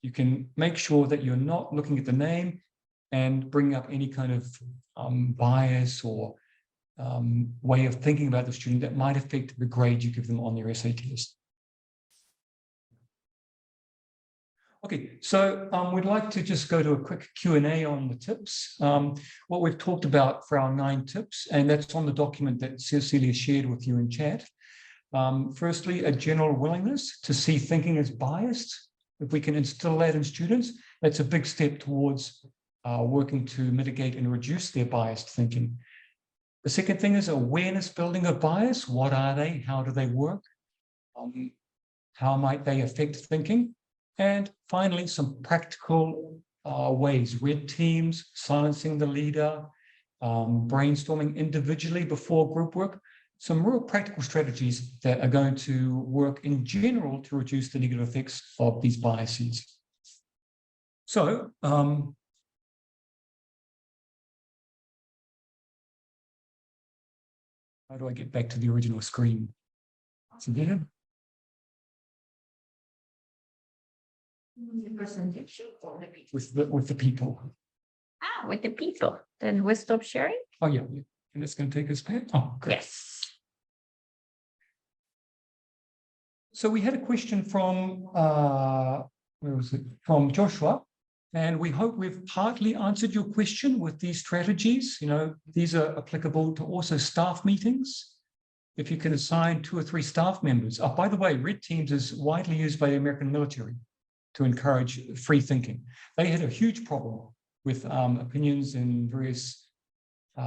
You can make sure that you're not looking at the name and bringing up any kind of bias or way of thinking about the student that might affect the grade you give them on their essay test. Okay, so we'd like to just go to a quick Q&A on the tips. What we've talked about for our 9 tips, and that's on the document that Cecilia shared with you in chat. Firstly, a general willingness to see thinking as biased. If we can instill that in students, that's a big step towards working to mitigate and reduce their biased thinking. The second thing is awareness building of bias. What are they? How do they work? How might they affect thinking? And finally, some practical ways, red teams, silencing the leader, brainstorming individually before group work, some real practical strategies that are going to work in general to reduce the negative effects of these biases. So, how do I get back to the original screen? So there. The presentation or the people? With the people. Ah, with the people. Then we stop sharing? Oh, yeah. And it's going to take us back. Oh, great. Yes. So we had a question from, where was it? From Joshua. And we hope we've partly answered your question with these strategies. These are applicable to also staff meetings. If you can assign 2 or 3 staff members. Oh, by the way, red teams is widely used by the American military to encourage free thinking. They had a huge problem with opinions and various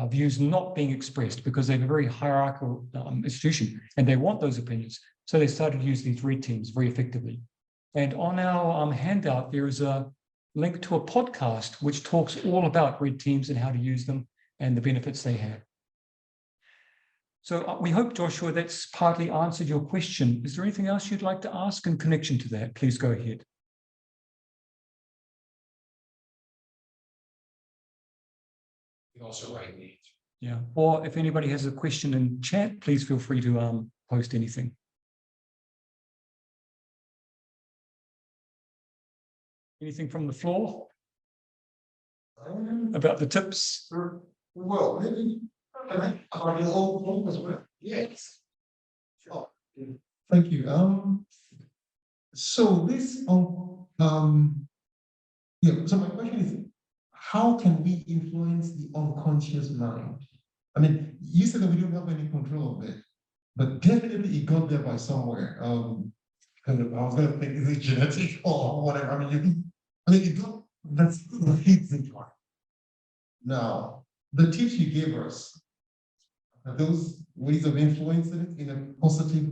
views not being expressed because they have a very hierarchical institution and they want those opinions. So they started to use these red teams very effectively. And on our handout, there is a link to a podcast which talks all about red teams and how to use them and the benefits they have. So we hope, Joshua, that's partly answered your question. Is there anything else you'd like to ask in connection to that? Please go ahead. You also write the answer. Yeah, or if anybody has a question in chat, please feel free to post anything. Anything from the floor about the tips? Well, maybe are the whole as well? Yes. Oh, thank you. So this yeah. So my question is, how can we influence the unconscious mind? I mean, you said that we don't have any control of it, but definitely it got there by somewhere. And I was going to think, is it genetic or whatever? I mean, it got, that's the feeds into it. Now, the tips you gave us, are those ways of influencing it in a positive?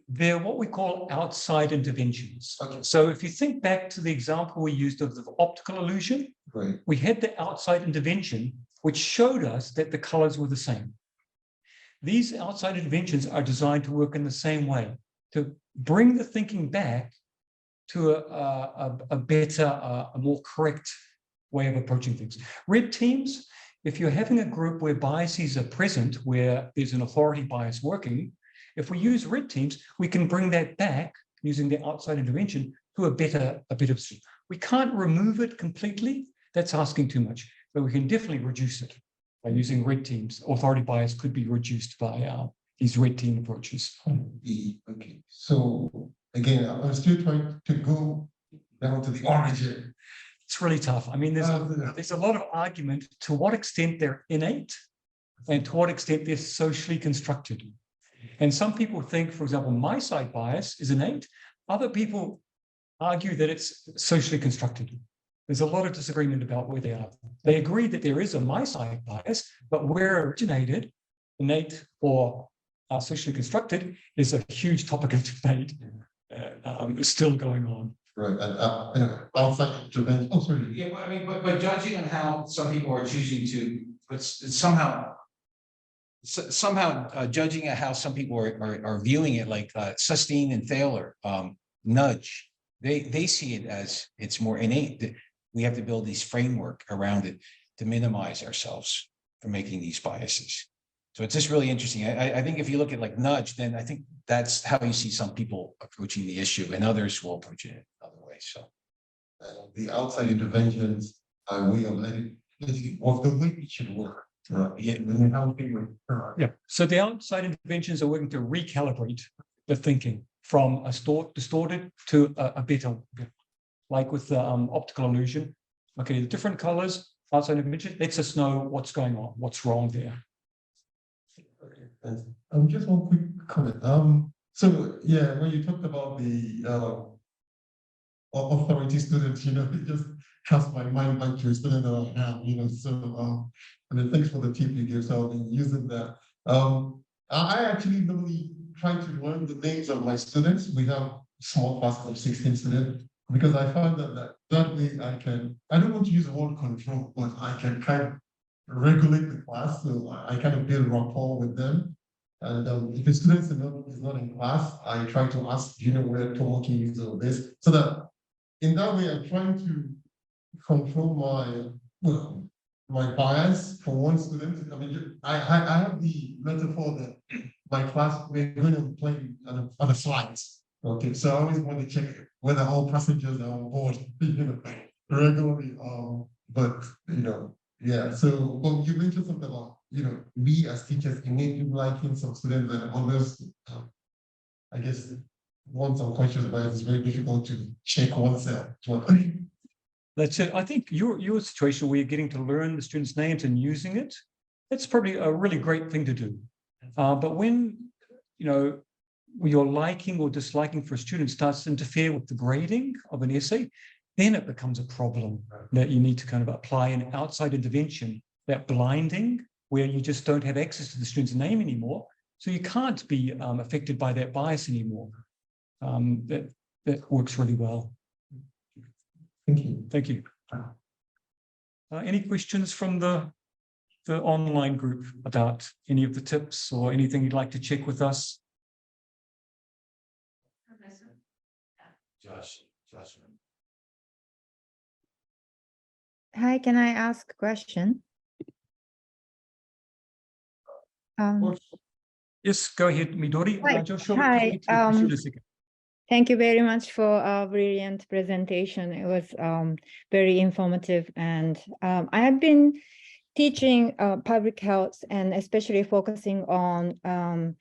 They're what we call outside interventions. Okay. So if you think back to the example we used of the optical illusion, Right. we had the outside intervention, which showed us that the colors were the same. These outside interventions are designed to work in the same way, to bring the thinking back to a better, a more correct way of approaching things. Red teams, if you're having a group where biases are present, where there's an authority bias working, if we use red teams, we can bring that back using the outside intervention to a better system. We can't remove it completely. That's asking too much, but we can definitely reduce it by using red teams. Authority bias could be reduced by these red team approaches. Okay. So again, I'm still trying to go down to the origin. It's really tough. I mean, there's a lot of argument to what extent they're innate and to what extent they're socially constructed. And some people think, for example, my side bias is innate. Other people argue that it's socially constructed. There's a lot of disagreement about where they are. They agree that there is a my side bias, but where it originated, innate or socially constructed, is a huge topic of debate. Still going on. Right. And outside intervention. Oh, sorry. Yeah, I mean, but judging on how some people are choosing to, but somehow judging at how some people are viewing it, like Sustain and Thaler, nudge, they see it as it's more innate. We have to build these framework around it to minimize ourselves from making these biases. So it's just really interesting. I think if you look at like nudge, then I think that's how you see some people approaching the issue, and others will approach it other ways. So the outside interventions are way of letting of the way it should work. Yeah. So the outside interventions are working to recalibrate the thinking from a distorted to a better, like with the optical illusion. Okay, the different colors, outside intervention lets us know what's going on, what's wrong there. Okay. Just one quick comment. So yeah, when you talked about the authority students, it just cast my mind back to a student that I have, so and then thanks for the tip you gave. So I'll be using that. I actually normally try to learn the names of my students. We have small class of 16 students because I found that way I don't want to use the word control, but I can kind of regulate the class. So I kind of build rapport with them. And if a student is not in class, I try to ask, where Tomoki is or this, so that in that way, I'm trying to control my bias for one student. I mean, I have the metaphor that my class, we're going to play on the slides. Okay, so I always want to check whether all passengers are on board, regularly. But yeah. So, well, you mentioned something about we as teachers innately liking some students and others. I guess once unconscious bias is very difficult to check oneself. That's it. I think your situation where you're getting to learn the students' names and using it, that's probably a really great thing to do. But when your liking or disliking for a student starts to interfere with the grading of an essay, then it becomes a problem that you need to kind of apply an outside intervention, that blinding, where you just don't have access to the student's name anymore. So you can't be affected by that bias anymore. That works really well. Thank you. Thank you. Any questions from the online group about any of the tips or anything you'd like to check with us? Josh. Hi, can I ask a question? Yes, go ahead, Midori. Hi. Joshua, Hi, just a second. Thank you very much for a brilliant presentation. It was very informative, and I have been teaching public health and especially focusing on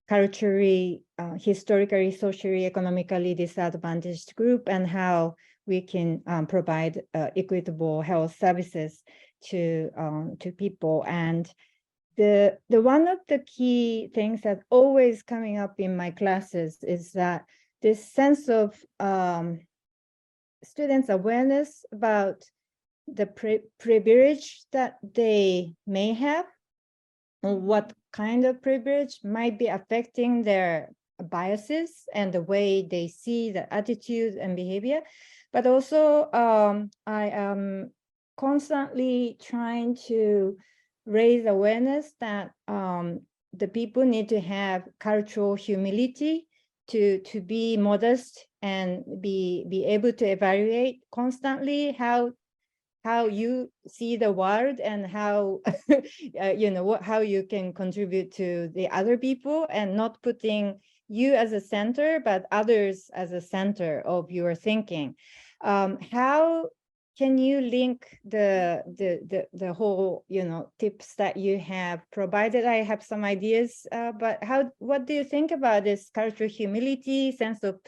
culturally, historically, socially, economically disadvantaged group and how we can provide equitable health services to people. And the one of the key things that always coming up in my classes is that this sense of students' awareness about the privilege that they may have, or what kind of privilege might be affecting their biases and the way they see the attitude and behavior. But also, I am constantly trying to raise awareness that the people need to have cultural humility to be modest and be able to evaluate constantly how you see the world and how how you can contribute to the other people, and not putting you as a center but others as a center of your thinking. How can you link the whole tips that you have provided? I have some ideas, but what do you think about this cultural humility, sense of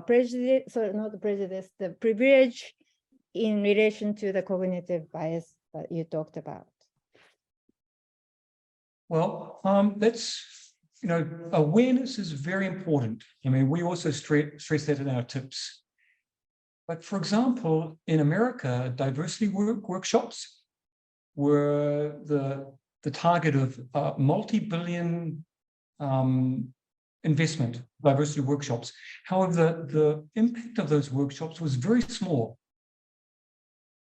prejudice, so not prejudice, the privilege in relation to the cognitive bias that you talked about? Well, that's, awareness is very important. I mean, we also stress that in our tips. But for example, in America, diversity workshops were the target of multi-billion investment, diversity workshops. However, the impact of those workshops was very small.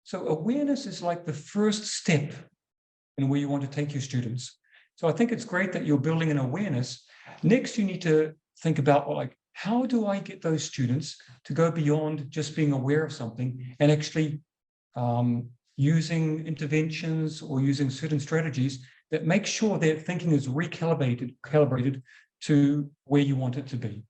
So awareness is like the first step in where you want to take your students. So I think it's great that you're building an awareness. Next, you need to think about, how do I get those students to go beyond just being aware of something and actually using interventions or using certain strategies that make sure their thinking is calibrated to where you want it to be.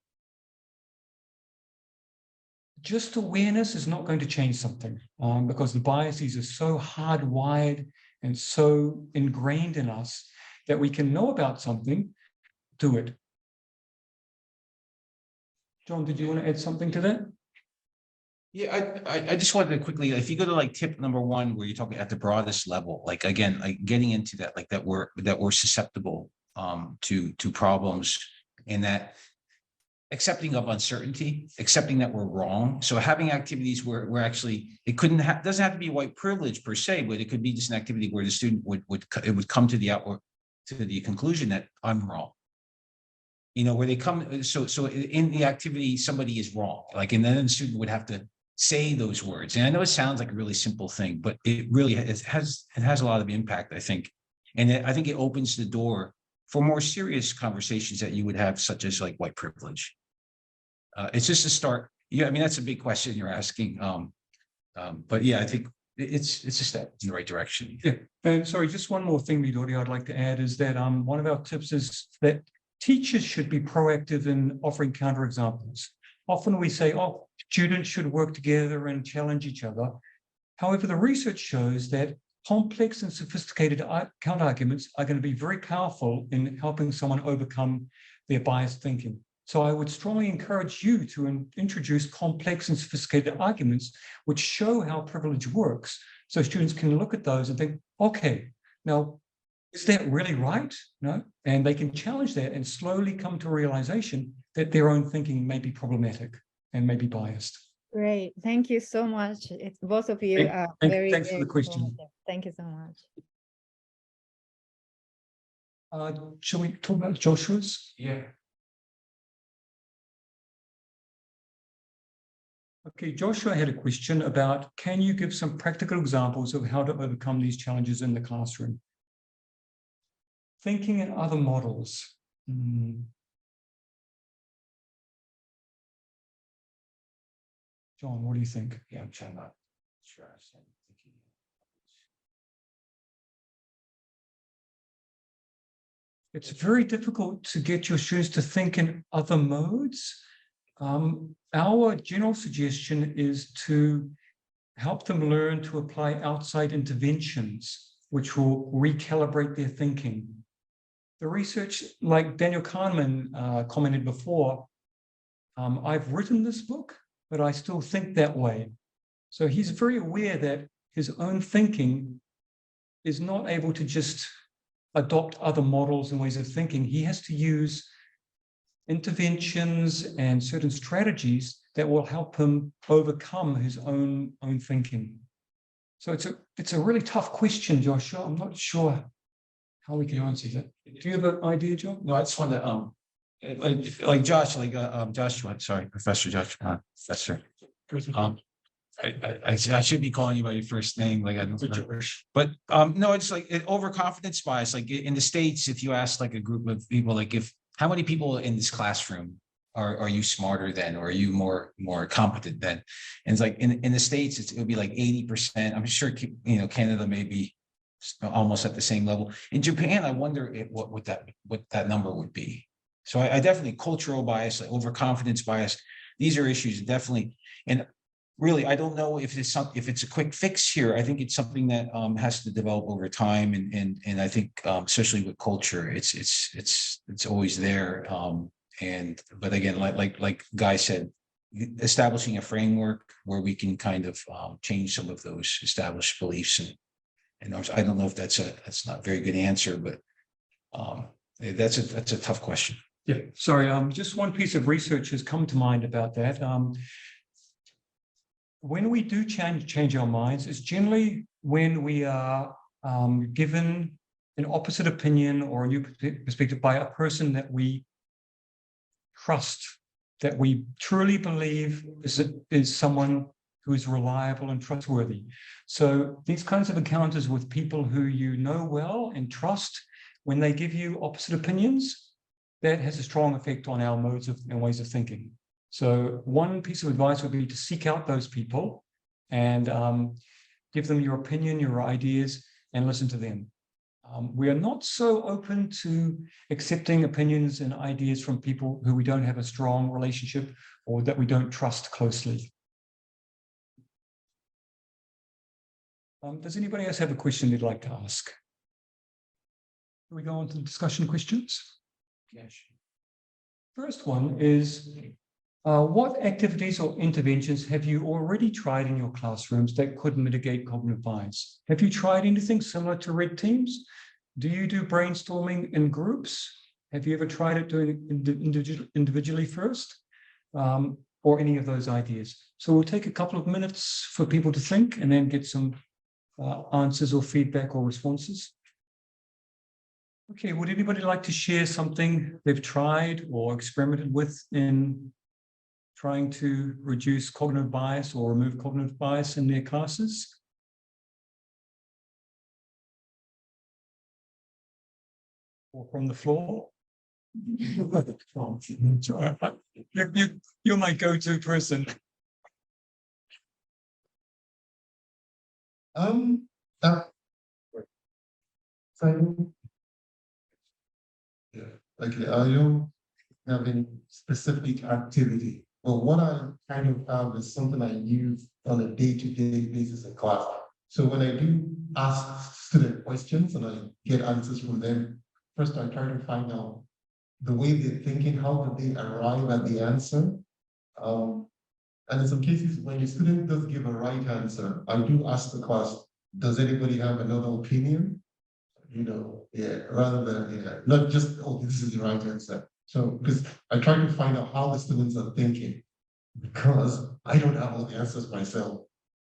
Just awareness is not going to change something because the biases are so hardwired and so ingrained in us that we can know about something, do it. John, did you want to add something to that? Yeah, I just wanted to quickly, if you go to tip number 1, where you're talking at the broadest level, again, getting into that, that we're susceptible to problems, and that accepting of uncertainty, accepting that we're wrong. So having activities where we're actually, it doesn't have to be white privilege per se, but it could be just an activity where the student would come to the conclusion that I'm wrong. Where they come, so in the activity, somebody is wrong, and then the student would have to say those words. And I know it sounds like a really simple thing, but it really has a lot of impact, I think. And I think it opens the door for more serious conversations that you would have, such as white privilege. It's just a start. Yeah, I mean, that's a big question you're asking. But yeah, I think it's a step in the right direction. Yeah. And sorry, just one more thing, Midori, I'd like to add is that one of our tips is that teachers should be proactive in offering counterexamples. Often we say, students should work together and challenge each other. However, the research shows that complex and sophisticated counterarguments are going to be very powerful in helping someone overcome their biased thinking. So I would strongly encourage you to introduce complex and sophisticated arguments which show how privilege works, so students can look at those and think, okay, now, is that really right? No, and they can challenge that and slowly come to a realization that their own thinking may be problematic and may be biased. Great, thank you so much. It's both of you are very, thanks for very the question. informative. Thank you so much. Shall we talk about Joshua's? Yeah. Okay, Joshua had a question about, can you give some practical examples of how to overcome these challenges in the classroom? Thinking in other models. John, what do you think? Yeah, I'm trying not. Sure. It's very difficult to get your students to think in other modes. Our general suggestion is to help them learn to apply outside interventions, which will recalibrate their thinking. The research, like Daniel Kahneman commented before, I've written this book, but I still think that way. So he's very aware that his own thinking is not able to just adopt other models and ways of thinking. He has to use interventions and certain strategies that will help him overcome his own thinking. So it's a really tough question, Joshua. I'm not sure how we can answer that. Do you have an idea, John? No, I just want to like Josh, Joshua, sorry, Professor Josh, Professor. I should be calling you by your first name, like I don't know. But no, it's like overconfidence bias. Like in the States, if you ask like a group of people, like how many people in this classroom are you smarter than, or are you more competent than? And it's like in the States, it would be like 80%. I'm sure Canada may be almost at the same level. In Japan, I wonder what that number would be. So I definitely cultural bias, like overconfidence bias. These are issues definitely, and really, I don't know if it's a quick fix here. I think it's something that has to develop over time, and I think especially with culture, it's always there. But again, like Guy said, establishing a framework where we can kind of change some of those established beliefs, and I don't know if that's not a very good answer, but that's a tough question. Yeah, sorry. Just one piece of research has come to mind about that. When we do change our minds, it's generally when we are given an opposite opinion or a new perspective by a person that we trust, that we truly believe is someone who is reliable and trustworthy. So these kinds of encounters with people who you know well and trust, when they give you opposite opinions, that has a strong effect on our modes and ways of thinking. So one piece of advice would be to seek out those people and give them your opinion, your ideas, and listen to them. We are not so open to accepting opinions and ideas from people who we don't have a strong relationship or that we don't trust closely. Does anybody else have a question they'd like to ask? Can we go on to the discussion questions? Yes. First one is, what activities or interventions have you already tried in your classrooms that could mitigate cognitive bias? Have you tried anything similar to red teams? Do you do brainstorming in groups? Have you ever tried it doing it individually first? Or any of those ideas? So we'll take a couple of minutes for people to think and then get some answers or feedback or responses. Okay, would anybody like to share something they've tried or experimented with in trying to reduce cognitive bias or remove cognitive bias in their classes? Or from the floor? You're my go-to person. Okay, I don't have any specific activity, but what I kind of have is something I use on a day-to-day basis in class. So when I do ask student questions and I get answers from them, first I try to find out the way they're thinking, how did they arrive at the answer? And in some cases, when a student does give a right answer, I do ask the class, does anybody have another opinion? Rather than, not just, oh, this is the right answer. So, because I try to find out how the students are thinking, because I don't have all the answers myself.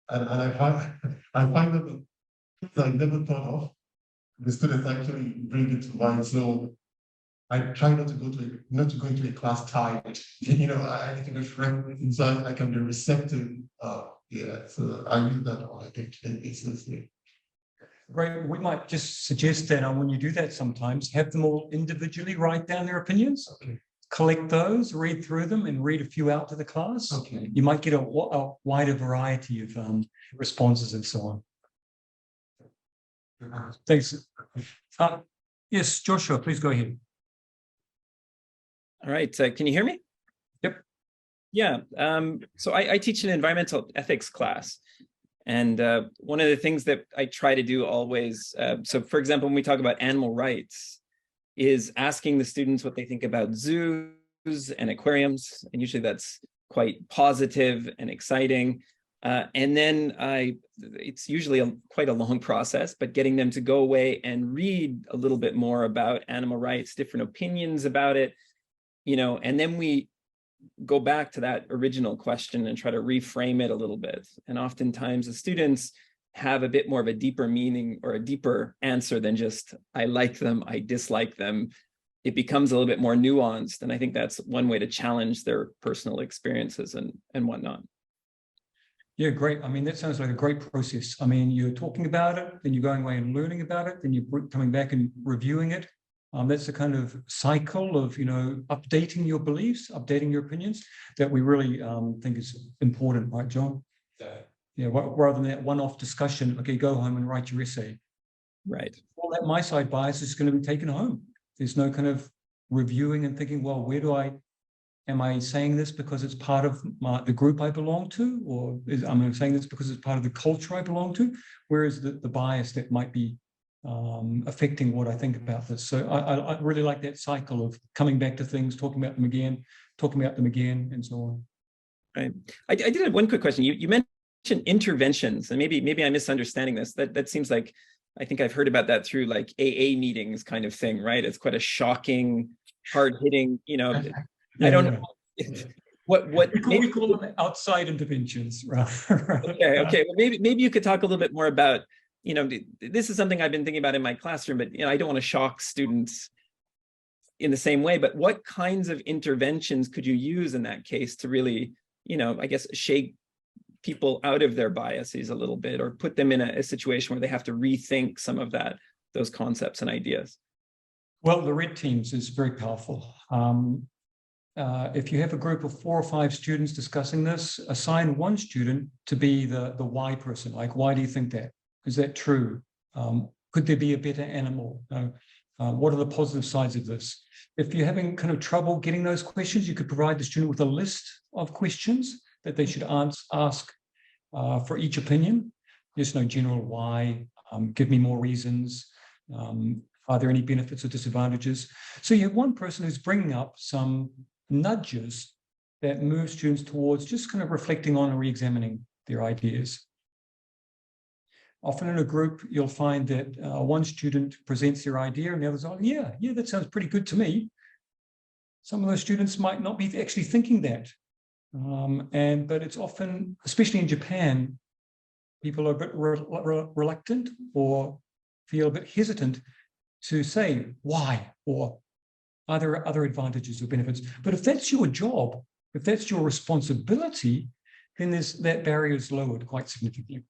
And I find that things I never thought of, the students actually bring it to mind. So I try not to go into a class tired. I think a friend inside I can be receptive. So I use that on a day-to-day basis. Great. We might just suggest that when you do that sometimes, have them all individually write down their opinions. Okay. Collect those, read through them, and read a few out to the class. Okay. You might get a wider variety of responses and so on. Thanks. Yes, Joshua, please go ahead. All right. Can you hear me? Yep. Yeah. So I teach an environmental ethics class. And one of the things that I try to do always, so for example, when we talk about animal rights, is asking the students what they think about zoos and aquariums. And usually that's quite positive and exciting. And then it's usually quite a long process, but getting them to go away and read a little bit more about animal rights, different opinions about it, and then we go back to that original question and try to reframe it a little bit. And oftentimes the students have a bit more of a deeper meaning or a deeper answer than just, I like them, I dislike them. It becomes a little bit more nuanced. And I think that's one way to challenge their personal experiences and whatnot. Yeah, great. I mean, that sounds like a great process. I mean, you're talking about it, then you're going away and learning about it, then you're coming back and reviewing it. That's the kind of cycle of, updating your beliefs, updating your opinions that we really think is important, right, John? Yeah, rather than that one-off discussion, okay, go home and write your essay. Right. All that my side bias is going to be taken home. There's no kind of reviewing and thinking, well, am I saying this because it's part of the group I belong to, or am I saying this because it's part of the culture I belong to? Whereas the bias that might be affecting what I think about this. So I really like that cycle of coming back to things, talking about them again, and so on. Right. I did have one quick question. You mentioned interventions, and maybe I'm misunderstanding this. That seems like, I think I've heard about that through like AA meetings kind of thing, right? It's quite a shocking, hard-hitting, I don't know. What we call them outside interventions, right? Okay. Well, maybe you could talk a little bit more about, this is something I've been thinking about in my classroom, but I don't want to shock students in the same way. But what kinds of interventions could you use in that case to really, I guess, shake people out of their biases a little bit, or put them in a situation where they have to rethink some of those concepts and ideas? Well, the red teams is very powerful. If you have a group of 4 or 5 students discussing this, assign one student to be the why person. Like, why do you think that? Is that true? Could there be a better animal? What are the positive sides of this? If you're having kind of trouble getting those questions, you could provide the student with a list of questions that they should ask for each opinion. Just general why, give me more reasons. Are there any benefits or disadvantages? So you have one person who's bringing up some nudges that move students towards just kind of reflecting on and re-examining their ideas. Often in a group, you'll find that one student presents their idea and the others are, yeah, that sounds pretty good to me. Some of those students might not be actually thinking that. But it's often, especially in Japan, people are a bit reluctant or feel a bit hesitant to say why, or are there other advantages or benefits? But if that's your job, if that's your responsibility, then that barrier is lowered quite significantly.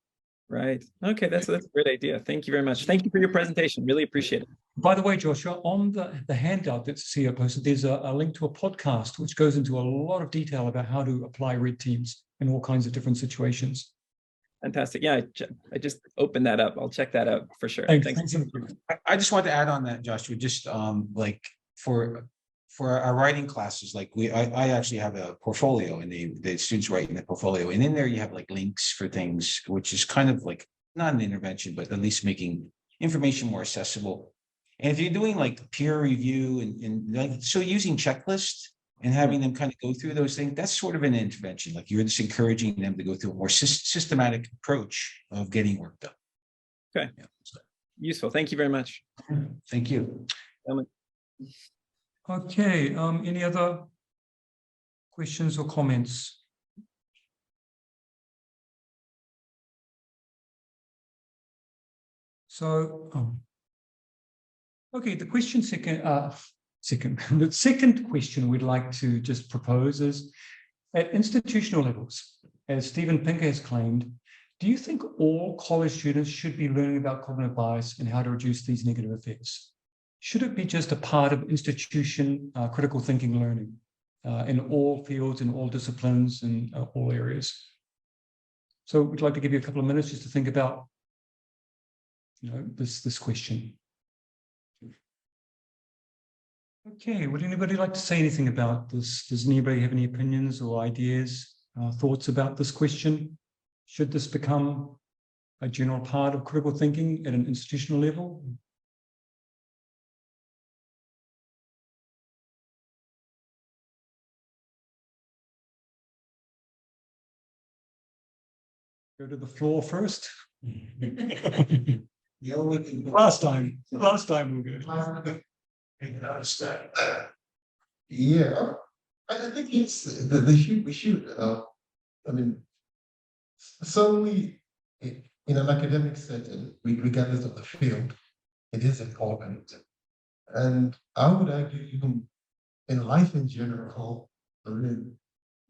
Right. Okay, that's a great idea. Thank you very much. Thank you for your presentation. Really appreciate it. By the way, Joshua, on the handout that's CEO posted, there's a link to a podcast which goes into a lot of detail about how to apply red teams in all kinds of different situations. Fantastic. Yeah, I just opened that up. I'll check that out for sure. Thanks. I just want to add on that, Joshua, just like for our writing classes, like I actually have a portfolio, and the students write in the portfolio, and in there you have like links for things, which is kind of like not an intervention, but at least making information more accessible. And if you're doing like peer review and like, so using checklists and having them kind of go through those things, that's sort of an intervention. Like you're just encouraging them to go through a more systematic approach of getting work done. Okay. Yeah. Useful. Thank you very much. Thank you. Okay, any other questions or comments? So, okay, the question The second question we'd like to just propose is, at institutional levels, as Stephen Pinker has claimed, do you think all college students should be learning about cognitive bias and how to reduce these negative effects? Should it be just a part of institution critical thinking learning in all fields, in all disciplines, in all areas? So we'd like to give you a couple of minutes just to think about, this question. Okay, would anybody like to say anything about this? Does anybody have any opinions or ideas, thoughts about this question? Should this become a general part of critical thinking at an institutional level? Go to the floor first. Last time we were good. Yeah, I think it's we should. I mean, certainly in an academic setting, regardless of the field, it is important. And I would argue even in life in general, I mean,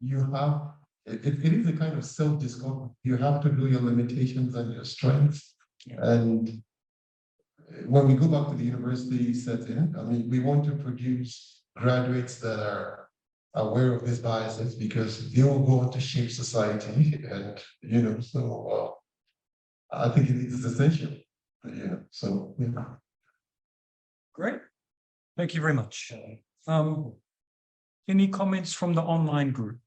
you have it is a kind of self-discovery. You have to know your limitations and your strengths. And when we go back to the university setting, I mean, we want to produce graduates that are aware of these biases because they will go on to shape society. And, so I think it is essential, so, Great. Thank you very much. Any comments from the online group?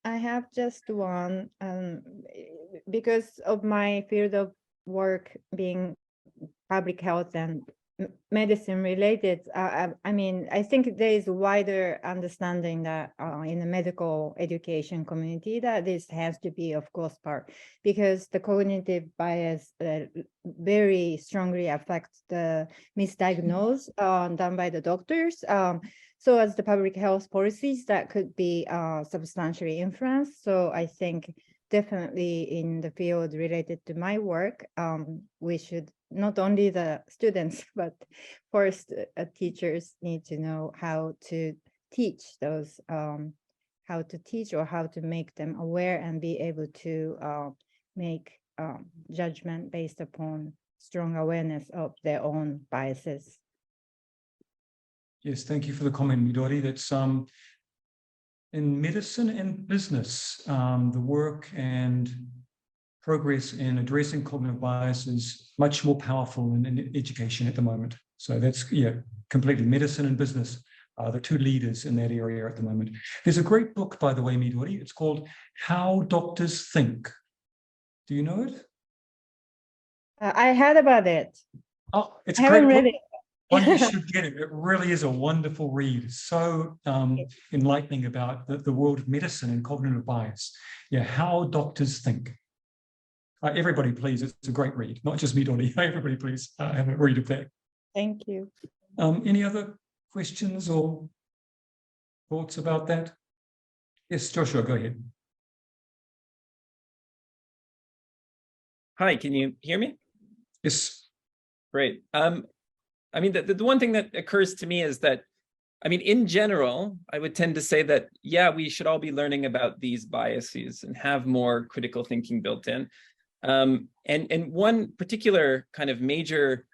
I have just one, because of my field of work being public health and medicine related. I mean, I think there is wider understanding that in the medical education community that this has to be, of course, part, because the cognitive bias very strongly affects the misdiagnosis done by the doctors. So as the public health policies that could be substantially influenced. So I think definitely in the field related to my work, we should, not only the students, but first teachers need to know how to teach those, how to teach or how to make them aware and be able to make judgment based upon strong awareness of their own biases. Yes, thank you for the comment, Midori. That's in medicine and business, the work and progress in addressing cognitive bias is much more powerful than in education at the moment. So that's, completely medicine and business are the two leaders in that area at the moment. There's a great book, by the way, Midori. It's called How Doctors Think. Do you know it? I heard about it. Oh, it's I a great haven't read book. it. Well, you should get it. It really is a wonderful read. So enlightening about the world of medicine and cognitive bias. Yeah, How Doctors Think. Everybody, please. It's a great read. Not just me, Donnie. Everybody, please have a read of that. Thank you. Any other questions or thoughts about that? Yes, Joshua, go ahead. Hi, can you hear me? Yes. Great. I mean, the one thing that occurs to me is that, I mean, in general, I would tend to say that, yeah, we should all be learning about these biases and have more critical thinking built in. And one particular kind of major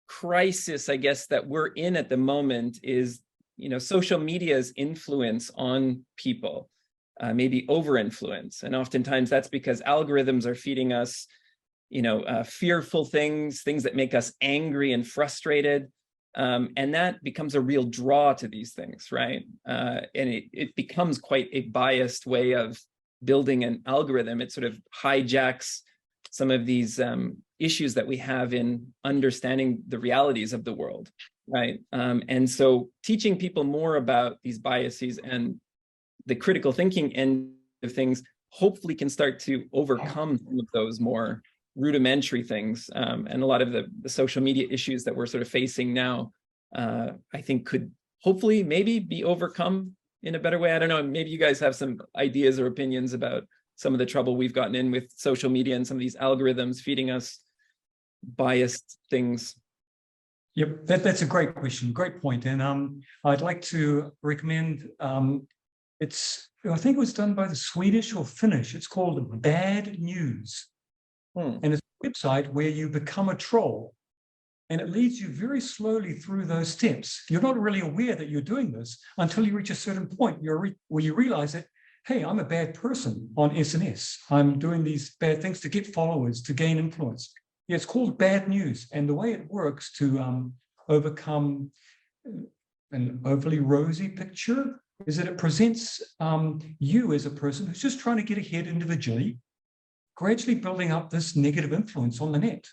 crisis, I guess, that we're in at the moment is, social media's influence on people, maybe over-influence. And oftentimes that's because algorithms are feeding us fearful things that make us angry and frustrated. And that becomes a real draw to these things, right? And it becomes quite a biased way of building an algorithm. It sort of hijacks some of these issues that we have in understanding the realities of the world, right? And so teaching people more about these biases and the critical thinking end of things hopefully can start to overcome some of those more rudimentary things, and a lot of the social media issues that we're sort of facing now, I think could hopefully maybe be overcome in a better way. I don't know, maybe you guys have some ideas or opinions about some of the trouble we've gotten in with social media and some of these algorithms feeding us biased things. Yep, that's a great question, great point. And I'd like to recommend, I think it was done by the Swedish or Finnish. It's called Bad News. And it's a website where you become a troll. And it leads you very slowly through those steps. You're not really aware that you're doing this until you reach a certain point where you realize that, hey, I'm a bad person on SNS. I'm doing these bad things to get followers, to gain influence. Yeah, it's called Bad News. And the way it works to overcome an overly rosy picture is that it presents you as a person who's just trying to get ahead individually, gradually building up this negative influence on the net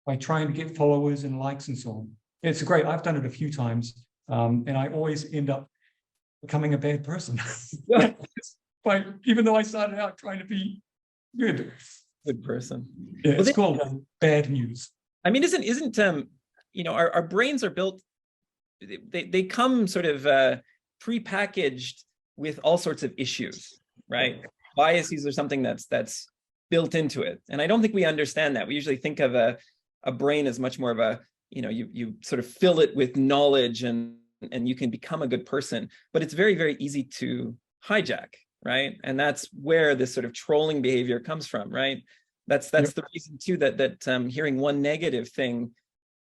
by trying to get followers and likes and so on. It's great. I've done it a few times, and I always end up becoming a bad person. But even though I started out trying to be good person. Yeah, it's called Bad News. I mean, isn't our brains are built, they come sort of pre-packaged with all sorts of issues, right? Biases are something that's built into it. And I don't think we understand that. We usually think of a brain as much more of a, you sort of fill it with knowledge and you can become a good person, but it's very, very easy to hijack, right? And that's where this sort of trolling behavior comes from, right? That's the reason too that hearing one negative thing,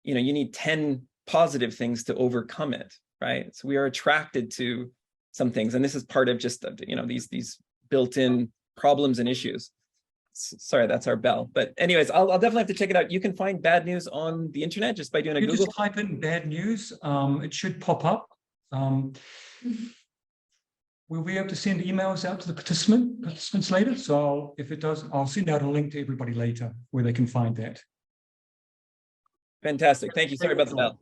you need 10 positive things to overcome it, right? So we are attracted to some things, and this is part of just these built-in problems and issues. Sorry, that's our bell. But anyways, I'll definitely have to check it out. You can find Bad News on the internet just by doing a Google. Just type in Bad News. It should pop up. We'll be able to send emails out to the participants later. So if it does, I'll send out a link to everybody later where they can find that. Fantastic. Thank you. Sorry about the bell.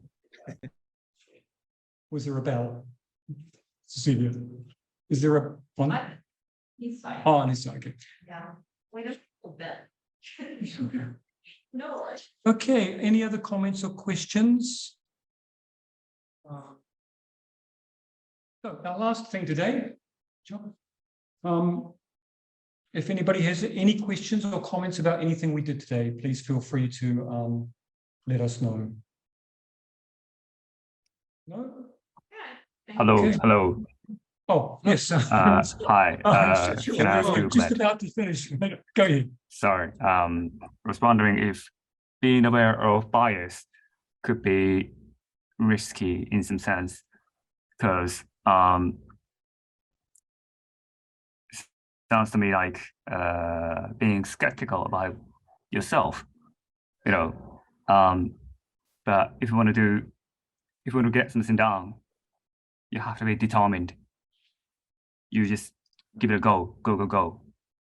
Was there a bell? Cecilia, is there a one? He's fine. Oh, on his side, okay. Yeah. Wait a little bit. No. Okay, any other comments or questions? So our last thing today, John. If anybody has any questions or comments about anything we did today, please feel free to let us know. No? Hello, Okay. hello. Oh, yes. Hi. Can I ask you a just question? about to finish. Go ahead. Sorry. I was wondering if being aware of bias could be risky in some sense, because sounds to me like being skeptical about yourself, but if you want to get something done, you have to be determined. You just give it a go.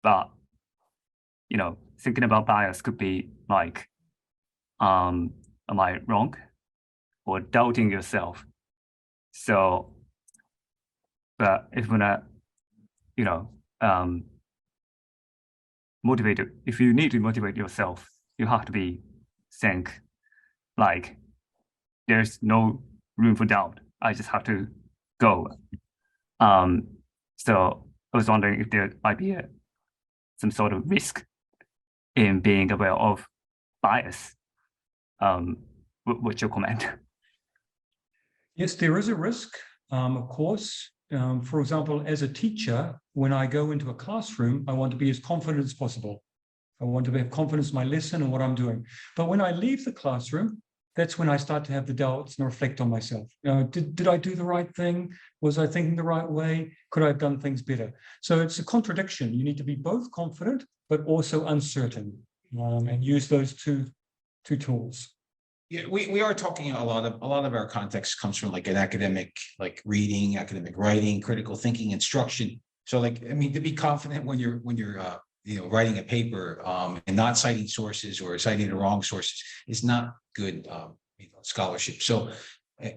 But thinking about bias could be like, am I wrong? Or doubting yourself. So, but if you wanna, motivate, if you need to motivate yourself, you have to think like, there's no room for doubt. I just have to go. So I was wondering if there might be some sort of risk in being aware of bias. What's your comment? Yes, there is a risk, of course. For example, as a teacher, when I go into a classroom, I want to be as confident as possible. I want to have confidence in my lesson and what I'm doing. But when I leave the classroom, that's when I start to have the doubts and reflect on myself. Did I do the right thing? Was I thinking the right way? Could I have done things better? So it's a contradiction. You need to be both confident, but also uncertain, and use those two tools. Yeah, we are talking a lot of our context comes from like an academic, like reading, academic writing, critical thinking, instruction. So to be confident when you're writing a paper and not citing sources or citing the wrong sources is not good scholarship. So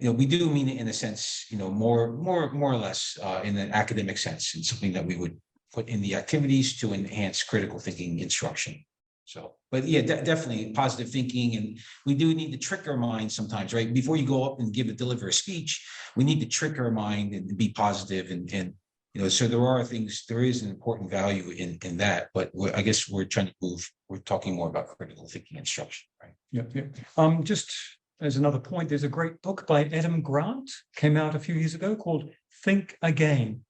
we do mean it in a sense, more or less in an academic sense, and something that we would put in the activities to enhance critical thinking instruction. So, but yeah, definitely positive thinking, and we do need to trick our mind sometimes, right? Before you go up and deliver a speech, we need to trick our mind and be positive and so there is an important value in that, but I guess we're talking more about critical thinking instruction, right? Yeah. Just as another point, there's a great book by Adam Grant, came out a few years ago, called Think Again.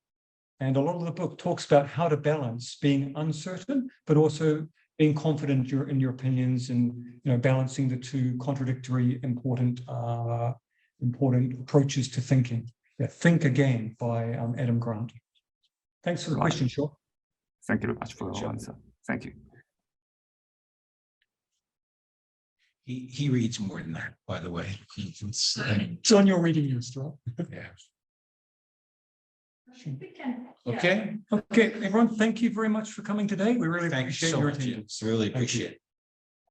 And a lot of the book talks about how to balance being uncertain, but also being confident in your opinions, and balancing the two contradictory important approaches to thinking. Yeah, Think Again by Adam Grant. Thanks for the question, Shaw. Thank you very much for your answer. Thank you. He reads more than that, by the way. It's on your reading list, right? Yeah. We can. Okay. Okay, everyone, thank you very much for coming today. We really Thank you appreciate so your much. attendance. Really appreciate it.